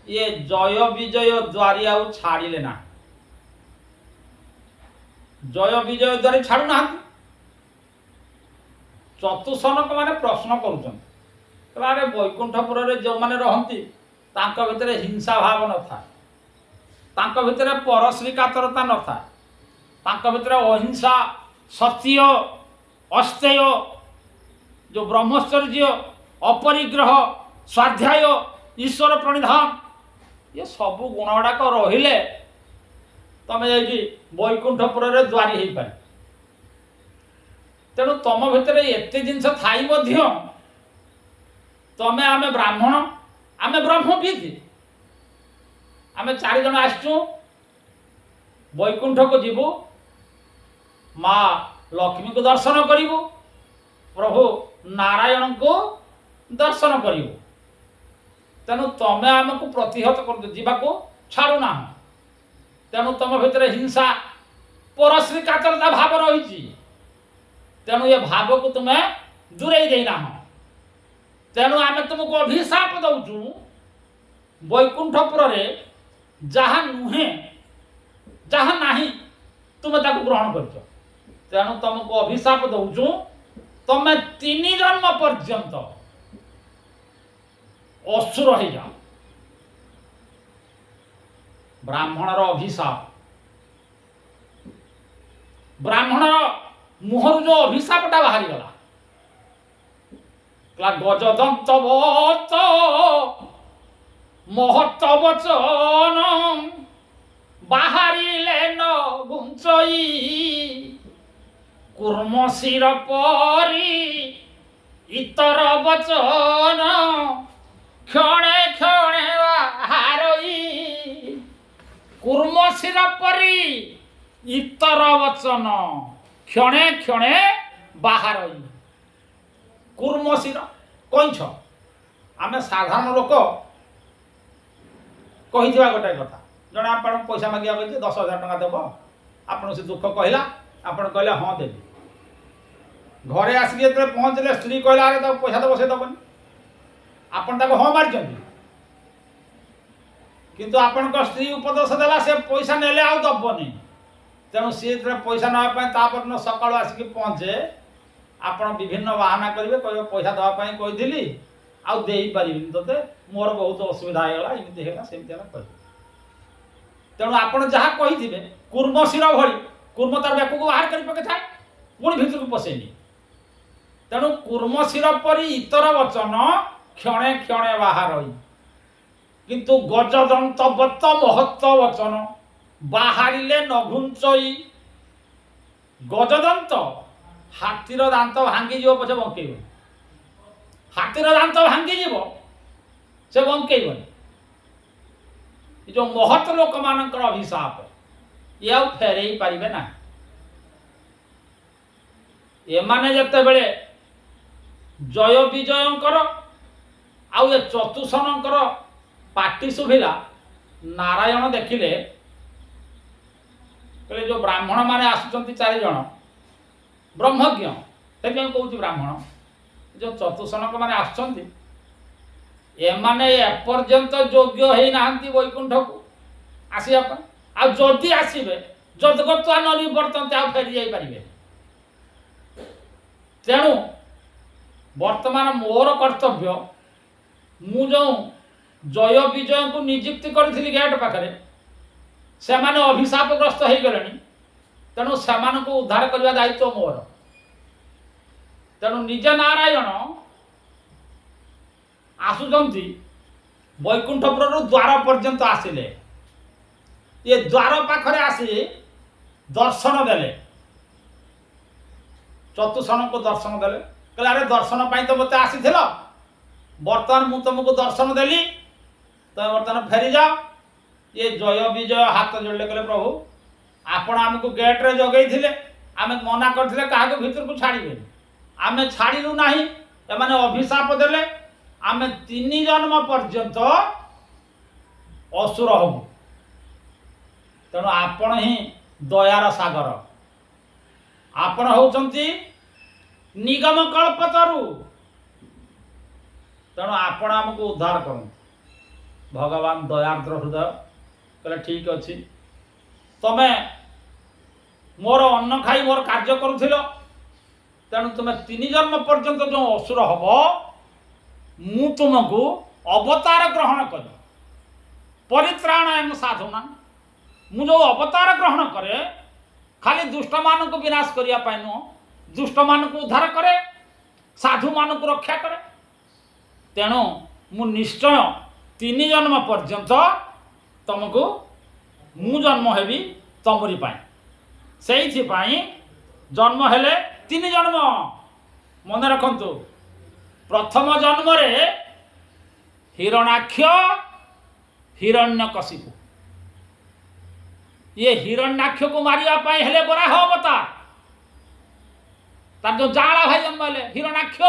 ये जय विजय द्वारी आउ छाड़िले ना जय विजय द्वारी छाड़ू ना चतुसनक माने प्रश्न करुछन अरे वैकुंठपुर रे जो माने रहंती तांका भितरे हिंसा भाव न था तांका भितरे परश्री कातरता न था तांका भितरे अहिंसा सत्य अस्तेय जो ब्रह्मचर्य अपरिग्रह स्वाध्याय ईश्वर प्रणिधान ये सब गुण गुड़ाक रहिले तमें जाइए वैकुंठपुर रे द्वारी हो पारे तेणु तुम भितर एते जिनस थाई तमें आमे ब्राह्मण आमे ब्रह्मविद आमे 4 जन आसचु वैकुंठ को जीवु माँ लक्ष्मी को दर्शन करिवु प्रभु नारायण को दर्शन करिवु तेणु तमें आमको प्रतिहत कर जीवाको छाड़ू ना तेणु तुम भितर हिंसा परश्री कातरता भाव रही तेणु ये भाव को तुम्हें दूरे देना तेणु आम तुमको अभिशाप दौचु वैकुंठपुर रे जहाँ नुहे जहाँ नहीं तुम्हें ताको ग्रहण कर तेणु तुमको अभिशाप दौचु तुम्हें 3 जन्म पर्यंत असुर हो जाओ ब्राह्मणर अभिशाप ब्राह्मणर मुहर जो अभिशापटा बाहरी गला गजदंत महत वचन बाहरिले न गुंचई कुर्म शिर परी इतर वचन क्षणे क्षणे बाहरई कुर्म शिर परी इतर वचन क्षणे क्षणे बाहरई कुर्मशीर कईछ आम साधारण लोक कही गोटे कथा जड़े आप पैसा मांगे 10,000 टका देव आपन से दुख कहला आपन कहले हाँ देवी घरे आसिक पहुँचले स्त्री कहला अरे तक पैसा दब से दबन आपन तक हाँ मारी किंतु आपण स्त्री उपदेश देला से पैसा नेले आउ दबनी तेणु सी पैसा नापन सकाल आसिक पहुँचे आपण विभिन्न बाहाना करेंगे कह पैसा दवापाई कही आउ दे पारि ते मोर बहुत असुविधा होगा इमती है सेमती कह तेणु आपड़ जहाँ कही कुर्मशीर भली कुर्म तार बेक को बाहर कर पके था पुणी भितर को पशेनी तेणु कुर्मशीर परी इतर वचन क्षणे क्षणे बाहर किंतु गजदंत बत्त महत्त वचन बाहरिले न घुंचई गजदंत हाथीर दांत भांगी जीव पछे बंकेब हाथीर दांत भांगी जीव से बंकेबन जो महत लोक मानकर अभिशाप ये आ फेरे पारिबे ना एमाने जते बेले जय विजयंकर आउ ये चतुसनंकर पाटी शुभिला नारायण देखिले कहले जो ब्राह्मण माने आसुचंती 4 जन ब्रह्मज्ञ से कहूँ ब्राह्मण जो चतुसनक माने आसुचंती एमाने एपर्यंत योग्य होई नाहंती वैकुंठ को आसिया आ जदि आसीबे जदगत्वा न निवर्तन्ते आ फेरी जाई परिबे तेणु वर्तमान मोर कर्तव्य मु जो जय विजय को नियुक्ति करी गेट पाखरे से माने अभिशापग्रस्त हो गले तेणु से उद्धार करने दायित्व मोर तेणु निज नारायण आसुचंती वैकुंठपुर द्वार पर्यंत आसिले ये द्वार पाखरे आसी दर्शन देले चतुसन को दर्शन देले कहले अरे दर्शन पाई तो मत आसी बर्तमान मु तुमको दर्शन देली तो बर्तमान फेरी जाओ ये जय विजय हाथ जोड़े कहले प्रभु आपण आमको गेट रे जगई थिले आमे मना करथिले काहा को भीतर को छाड़ीबे आमे छाड़ीलु नाही एमाने अभिशाप देले आमे 3 जन्म पर्यंत असुर हबु तेणु आपण ही दयार सागर आपण होचंती निगम कल्पतरु तेणु आपण आमको उद्धार करु भगवान दयार्द्र हृदय कहले ठीक अच्छे तमें मोर अन्न खाई मोर कार्य करुथिल तेणु तुम 3 जन्म पर्यंत जो असुर हम मु तुमको अवतार ग्रहण कर परित्राणाय साधुना मु जो अवतार ग्रहण करे खाली दुष्ट मान को विनाश करने नुह दुष्ट मान को उद्धार करे साधु मान को रक्षा करे तेणु मु निश्चय 3 जन्म पर्यंत तुमको मु जन्म हेबी तमरी पाई से जन्म हेले 3 जन्म मन रखंतु प्रथम जन्म रे हिरण्याक्ष हिरण्यकशिपु ये हिरण्याक्ष को मारिया पाई हेले बराह अवतार तार जो जाला भाई जन्म हेले हिरण्याक्ष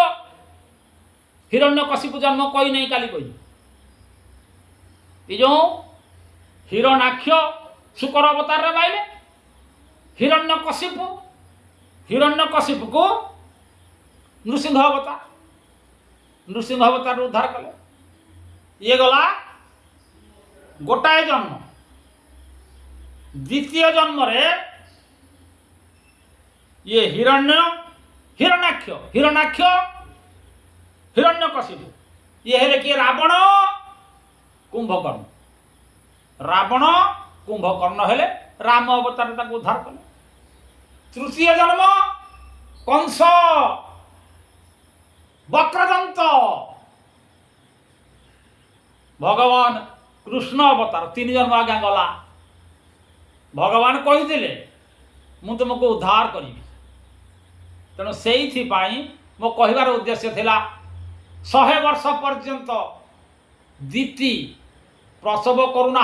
हिरण्यकशिपु जन्म कोई नहीं काली कोई ये जो हिरण्याक्ष शुकर अवतार रे माइले हिरण्यकशिपु को नृसिंह अवतार उद्धार कले ये गला गोटाए जन्म द्वितीय जन्म रे ये हिरण्याक्ष हिरण्यकशिपु ये हेले कि रावण कुंभकर्ण हेले राम अवतार ताको उद्धार कले तृतीय जन्म कंस वक्रदंत भगवान कृष्ण अवतार 3 जन्म आगे गला भगवान कही मु तुमको उद्धार करी तेणु से मो कहिबार उद्देश्य थिला 100 वर्ष पर्यंत दीति प्रसव करूना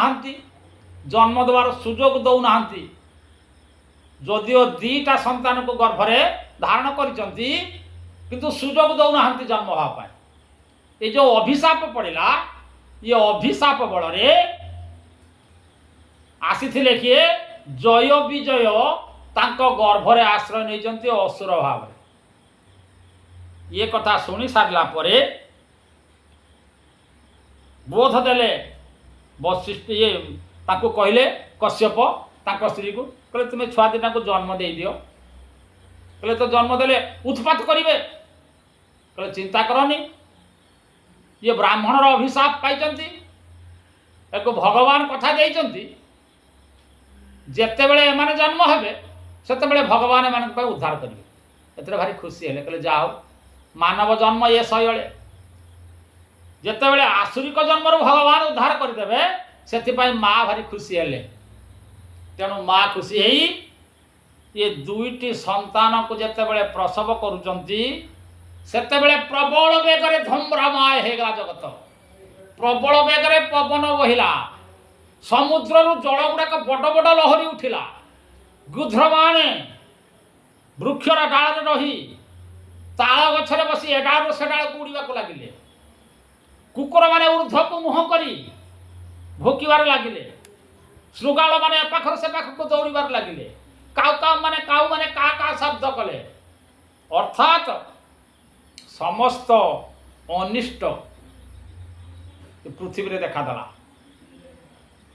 जन्म देवार सुजोग दौना जदिओ 2टा संतान को गर्भरे धारण करिसंती किंतु सुजोग दौना जन्म होगा ये जो अभिशाप पड़ेगा ये अभिशाप बल रे आसीथिले किए जय विजय तांको गर्भरे आश्रय नहीं असुर भाव ये कथा शुणी सारा परे बोध देले वशिष्ठ ये ताको कहले कश्यप तांको स्त्री को कहले तुम्हें छुआ दिटा को जन्म दे दियो कहले तो जन्म देले उत्पात करिवे कहले चिंता करनी ये ब्राह्मणर अभिशाप पाइचंती एक भगवान कथा देइचंती जेते बेले माने जन्म हेबे सेते बेले भगवान मान को उद्धार करिवे एतरे भारी खुशी हेले कहले जाओ मानव जन्म ये सयले जेते बेले आसुरिक जन्म भगवान उद्धार करदेवे से माँ भारी खुशी हेले तेणु माँ खुशी है ये 2टी संतान को जेते बेले प्रसव करुचंती सेते बेले प्रबल बेगरे धूम्रमय हेगला जगत प्रबल बेगरे पवन बहिला समुद्र जल गुड़ाक बड़ बड़ लहरी उठिला गुध्र माने वृक्षर डाल रही ताल गछरे बसी एडाल से डाल को उड़ाक लगिले कुकुर माने ऊर्ध्व को मुह करी भोकिबार लगिले श्रृगाल माने पाखर से पाख को दौड़ार लगिले काउ माने का शब्द कले अर्थात समस्त अनिष्ट पृथ्वी रे देखादेला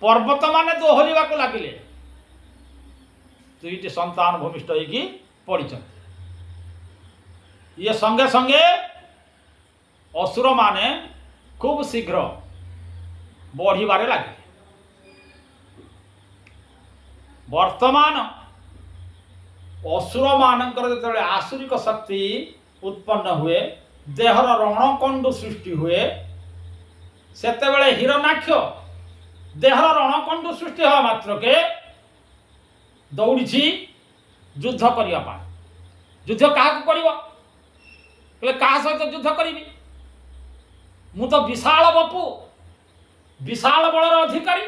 पर्वत माने दोहरिबा को लगिले 2टी संतान भूमिष्ठ होगी पड़िछन ये संगे संगे असुर माने खूब शीघ्र बढ़िबारे लगे वर्तमान असुर मानकर जेतेबेले आसुरिक शक्ति उत्पन्न हुए देहर रणकंडु सृष्टि हुए सेतेबेले हिरण्याक्ष देहर रणकंडु सृष्टि हवा मात्र के दौड़ी युद्ध करने युद्ध क्या क्या सहित युद्ध करी मु तो विशाल बपु विशाल बलर अधिकारी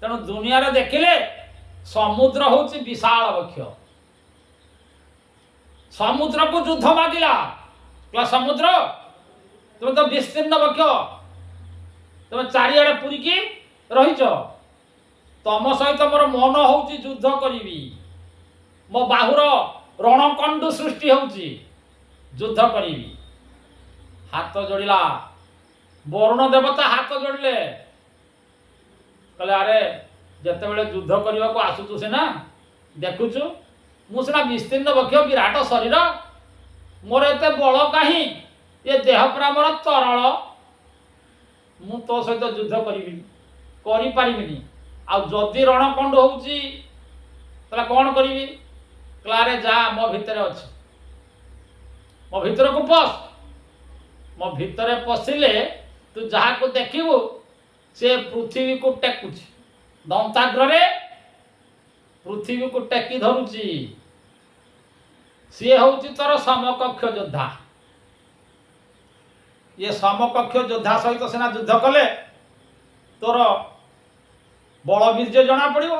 तेणु दुनिया रे देखिले समुद्र होची विशाल वक्ष समुद्र को युद्ध मागिला कहला समुद्र तुम तो विस्तीर्ण वक्ष तुम चारिआडे पूरिकी रहीच तम सहित मोर मन होची युद्ध करी मो बाहुर रणकंडु सृष्टि होची युद्ध करी हाथ जोड़िला वरुण देवता हाथ जोड़िले कहले अरे जितेबले युद्ध करने को आसुचु सीना देखुचु मुझा विस्तीर्ण बक्ष विराट शरीर मोर एत बल कहीं ये देह पूरा मोर तरल मु तो सहित युद्ध करी आदि रणकंड होउची तला कौन करी क्लारे जा मो भितर अच्छे मो भितर को पस मो भितर पशिले तू जहाँ को देखिबू से पृथ्वी को टेकुची दंताग्र पृथ्वी को टेकी धरुची सी हूँ तोर समकक्ष योद्धा ये समकक्ष योद्धा सहित सीना युद्ध कले तोर बल बीर्य जना पड़ो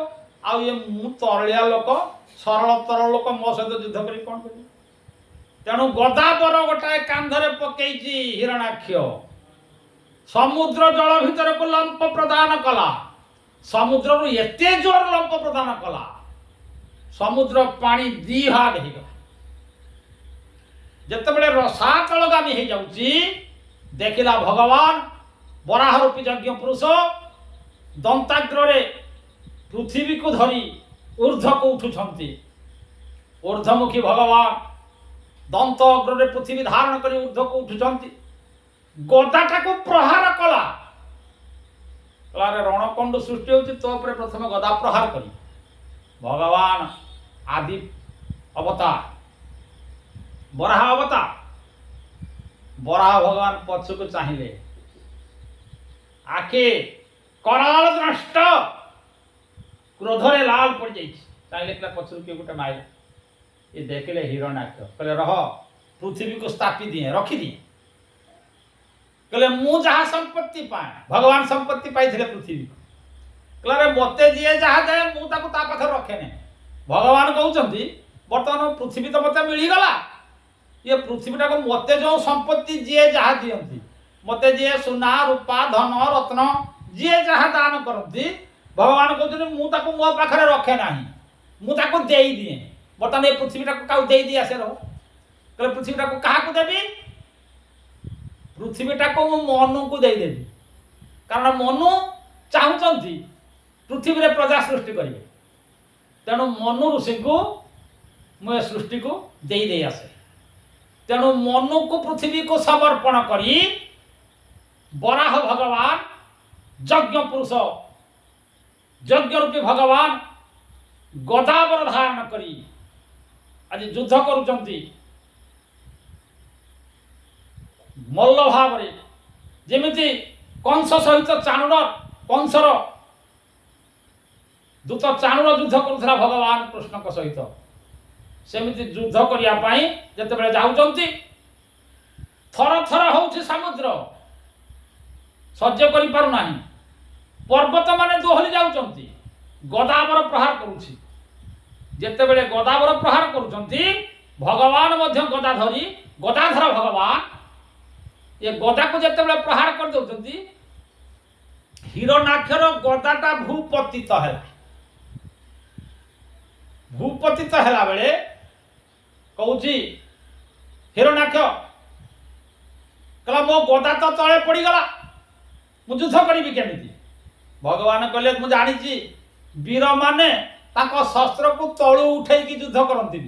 आ ये मु तरलिया लोक सरल तरल लोक मो सहित युद्ध कर कौन कर तेणु गदाबर गोटाए कांधरे पकईची हिरणाक्ष समुद्र जल भितर को लंप प्रदान कला समुद्र रु एते जोर लंप प्रदान कला समुद्र पानी दी हाथ हो जितेबले रसातलगामी हो जाऊँगी देखिला भगवान बराह रूपी यज्ञ पुरुष दंताग्र पृथ्वी को धरी ऊर्ध्व को उठुंट ऊर्ध्वमुखी भगवान दंत अग्र पृथ्वी धारण कर ऊर्ध्व को उठुंट गदाटा को प्रहार कला रणकंड सृष्टि होती तो प्रथम गदा प्रहार कर भगवान आदि अवतार बराह अवतार बराह भगवान पछक चाहिए आखे कराल द्रष्ट क्रोधरे लाल पड़ चाहिए पछर किए गोटे माइला ये देखले हिरण्याक्ष कहले रह पृथ्वी को स्थापी दिए रखी दिए कहले मु जहाँ संपत्ति पाए भगवान संपत्ति पाई पृथ्वी को कहले मते जी जहाँ जाए मुझे पाखे रखे नहीं भगवान कहते बर्तमान पृथ्वी तो मत मिलगला ये पृथ्वीटा को मत जो संपत्ति जी जहाँ दियंती मत जी सुना रूपा धन रत्न जी जहाँ दान करती भगवान कहते मुझे मो पाखे रखे ना मुझे दे दिए बर्तमान ये पृथ्वीटा को क्या दे दिया से रहो कहले पृथ्वीटा को क्या देवी पृथ्वीटा को मु मनु को देदेवी कारण मनु चाहती पृथ्वी रे प्रजा सृष्टि करेंगे तेणु मनु ऋषि को मुझे सृष्टि को दे दे आसे तेणु मनु को पृथ्वी को समर्पण करी बराह भगवान यज्ञ पुरुष यज्ञ रूपी भगवान गदावर धारण करी आज युद्ध करुचंती मल्ल भाव जमी कंस सहित चाणूर कंसर दूत चाणूर युद्ध करुला भगवान कृष्ण सहित सेमिति युद्ध करने जिते जाऊँच थर थर हो समुद्र सह्य करना पर्वत माने दोहली जाऊँच गदावर प्रहार करुछि जितेबले गदावर प्रहार करुछंती भगवान मध्य गदा धरी गदाधर भगवान ये गदा को जितेबले प्रहार कर दउछंती हिरण्याक्षर गदाटा भूपतित है भूपतित है बेले कहूँ हिरण्याक्ष कहला मो गदा तो तले पड़गला मु युद्ध करी केमी भगवान कहले मु जानी वीर माने शस्त्र को तलू उठे युद्ध करती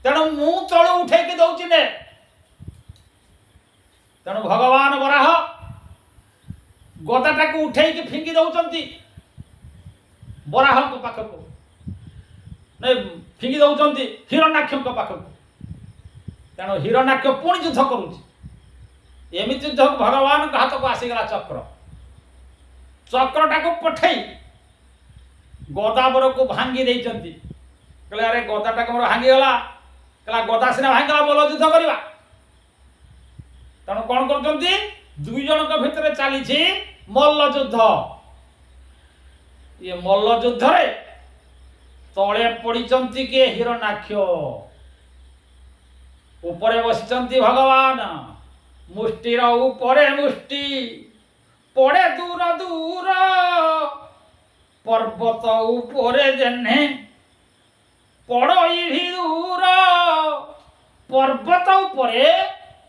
तेणु मु तलू उठे दौची ने तेणु भगवान बराह गदाटा को उठे फिंगी दौरान बराह को पाखक नहीं फिंगी दौरान हिरण्याक्ष पाखक तेणु हिरण्याक्ष पुणी युद्ध करुच्ची युद्ध भगवान हाथ को आसीगला चक्र चक्रटा को पठे गदावर को भांगी देइचंती कहले अरे गदाटा को भांगीगला कहला गदा सीना भांगला बोल युद्ध करवा तेणु कौन कर दुई जन भितर चली मल्ल युद्ध ये मल्ल युद्ध रे तले पड़िचंती के हिरण्याक्ष ऊपरे बसिचंती भगवान मुष्टिर ऊपरे मुष्टि पड़े दूर दूर पर्वत ऊपरे जेने पड़ई भी दूर पर्वत ऊपरे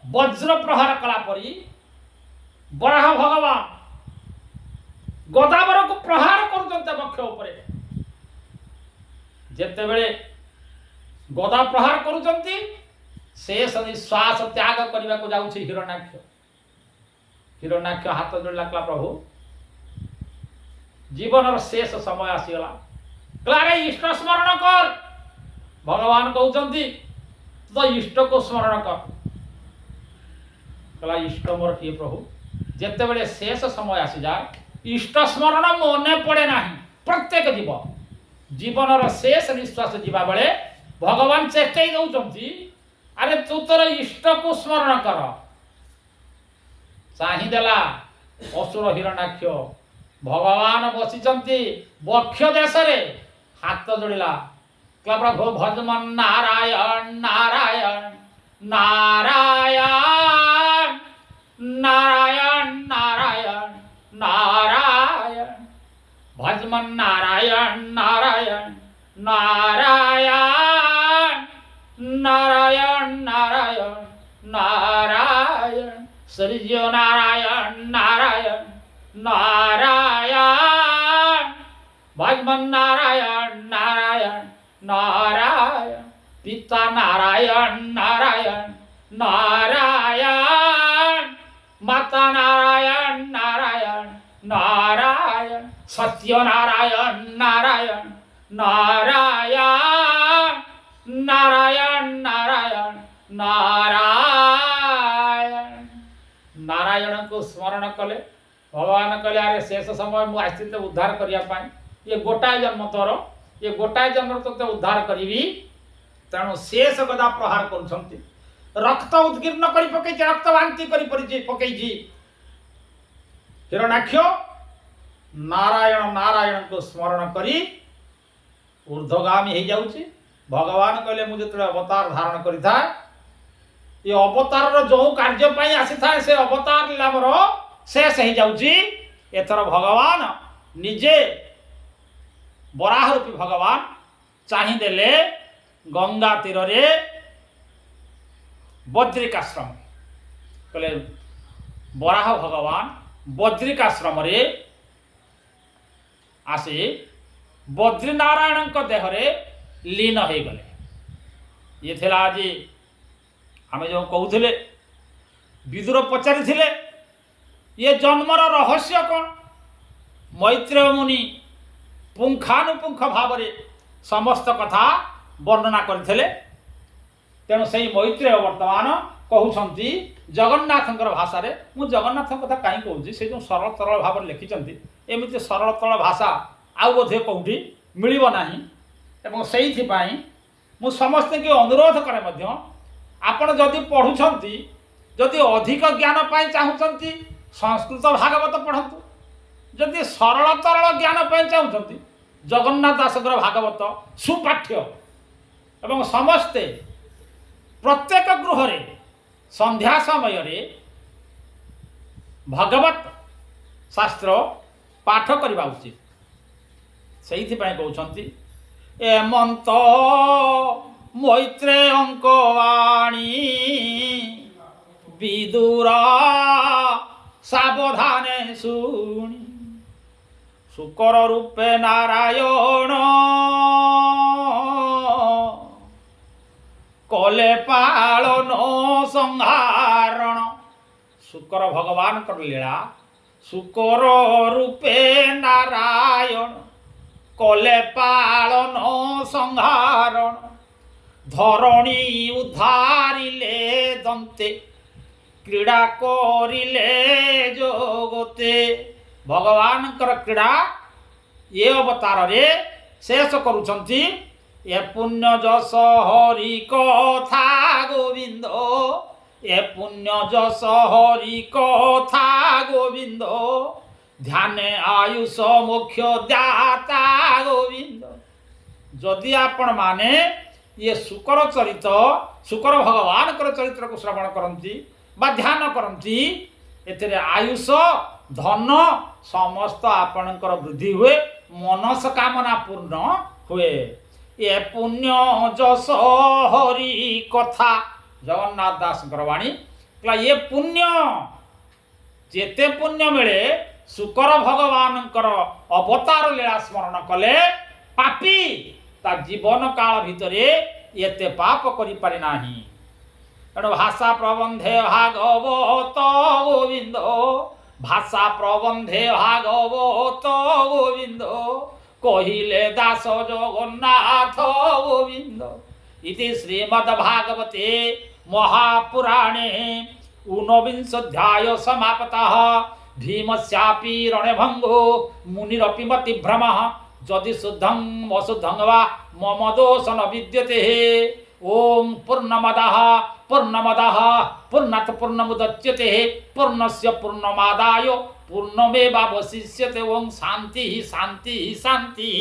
वज्र प्रहार कला परी ବରାହ ଭଗବାନ ଗଦାବରକୁ ପ୍ରହାର କରୁଛନ୍ତି ବକ୍ଷ ଉପରେ। ଯେତେବେଳେ ଗଦା ପ୍ରହାର କରୁଛନ୍ତି ଶେଷ ନିଶ୍ୱାସ ତ୍ୟାଗ କରିବାକୁ ଯାଉଛି ହିରଣ୍ୟାକ୍ଷ। ହିରଣ୍ୟାକ୍ଷ ହାତ ଯୋଡ଼ିଲା, କହିଲା ପ୍ରଭୁ ଜୀବନର ଶେଷ ସମୟ ଆସିଗଲା, ଆରେ ଇଷ୍ଟ ସ୍ମରଣ କର। ଭଗବାନ କହୁଛନ୍ତି ତୁ ତ ଇଷ୍ଟକୁ ସ୍ମରଣ କର। କହିଲା ଇଷ୍ଟ ମୋର କିଏ ପ୍ରଭୁ? ଯେତେବେଳେ ଶେଷ ସମୟ ଆସିଯାଏ ଇଷ୍ଟ ସ୍ମରଣ ମନେ ପଡ଼େ ନାହିଁ। ପ୍ରତ୍ୟେକ ଜୀବନର ଶେଷ ନିଶ୍ୱାସ ଯିବା ବେଳେ ଭଗବାନ ଚେତେଇ ଦେଉଛନ୍ତି, ଆରେ ତୁ ତୋର ଇଷ୍ଟକୁ ସ୍ମରଣ କର। ଚାହିଁଦେଲା ଅସୁର ହିରଣ୍ୟାକ୍ଷ। ଭଗବାନ ବସିଛନ୍ତି ବକ୍ଷ ଦେଶରେ, ହାତ ଯୋଡ଼ିଲା, କହିଲା ପ୍ରଭୁ ଭଜମନ ନାରାୟଣ ନାରାୟଣ ନାରାୟଣ ନାରାୟଣ ନାରାୟଣ ନାରାୟଣ भजमन नारायण नारायण नारायण नारायण नारायण नारायण सरिजो नारायण नारायण नारायण भजमन नारायण नारायण नारायण पिता नारायण नारायण नारायण माता नारायण नारायण नारायण सत्य नारायण नारायण नारायण नारायण नारायण नारायण नारायण को स्मरण कले भगवान कले अरे शेष समय मु आस्थित उद्धार करने ये गोटाए जन्म तोर ये गोटाए जन्म तो उद्धार करी तेणु शेष गदा प्रहार कर रक्त उद्गीर्ण कर पकई रक्त बांति कर पकई हिरण्याक्ष नारायण नारायण को स्मरण करी ऊर्ध्वगामी हो जाऊँच। भगवान कहले मुझे जो अवतार धारण करिथा ये अवतार जो कार्य आसी था से अवतार मोर शेष हो जाऊँच। एथर भगवान निजे बराह रूपी भगवान चाहिदेले गंगा तीर रे बद्रिकाश्रम कहले बराह भगवान बद्रिकाश्रम रे आसी बद्रीनारायण देहरे लीन हो गले। ये थिला आज आम जो कहते विदुर पचारि ये जन्मर रहस्य कौन? मैत्रेय मुनि पुंखानुपुंख भाव समस्त कथा वर्णना करथिले। तेणु से मैत्रेय वर्तमान कहउछंती जगन्नाथ भाषा रे मु जगन्नाथ कथा कहीं कहूँ से जो सरल तरल भाव लिखिं एमती सरल तरल भाषा आउ बोधे कौटी मिलिब नाही। एवं से मु समस्त के अनुरोध करे मध्य आपण जदि पढ़ुछंती जदि अधिक ज्ञान पाई चाहूँगी संस्कृत भागवत पढ़तु, जदि सरल तरल ज्ञान पाई चाहूँगी जगन्नाथ दासकर भागवत सुपाठ्य एवं समस्ते प्रत्येक गृह संध्या समय भगवत शास्त्र पाठ करवा उचित। से कहते एमंत मैत्रेयंक वाणी विदुरा सावधाने शुणी शुकर रूपे नारायण कले पालन संहारण। शुकर भगवान कर लीला शुकर रूपे नारायण कले पालन संहारण धरणी उद्धारिले दंते क्रीड़ा करिले जगते। भगवान कर क्रीड़ा ये अवतार रे शेष करुछंती। ये पुण्य जस हरि कथा गोविंद ये पुण्य जस हरि कथा गोविंद ध्यान आयुष मोक्ष दाता गोविंद। जदि आपण माने ये शुकर चरित शुकर भगवान कर चरित्र को श्रवण करती बा ध्यान करती एथिरे आयुष धन समस्त आपणकर वृद्धि हुए मनस्कामना पूर्ण हुए। ये पुण्य जस हरि कथा जगन्नाथ दास वाणी ये पुण्य जेते पुण्य मिले शुकर भगवानकर अवतार लीला स्मरण कले पापी ता जीवन काल भितरे एते पाप करि पारि नाही। तेणु भाषा प्रबंधे भागवत गोविंद भाषा प्रबंधे भागवत गोविंद कहिले दास जगन्नाथ गोविंद इति श्रीमद्भागवते महापुराणे ऊनविंशोऽध्याय समाप्तः। भीमस्यापि रणभंगो मुनिरपि मतिभ्रमः यदि शुद्धं वसुद्धं वा मम दोष न विद्यते। ओम पूर्णमदः पूर्णमदः पूर्णात् पूर्णमुदच्यते पूर्णस्य पूर्णमादाय पूर्णमेवावशिष्यते। ओम शांति शांति शांति।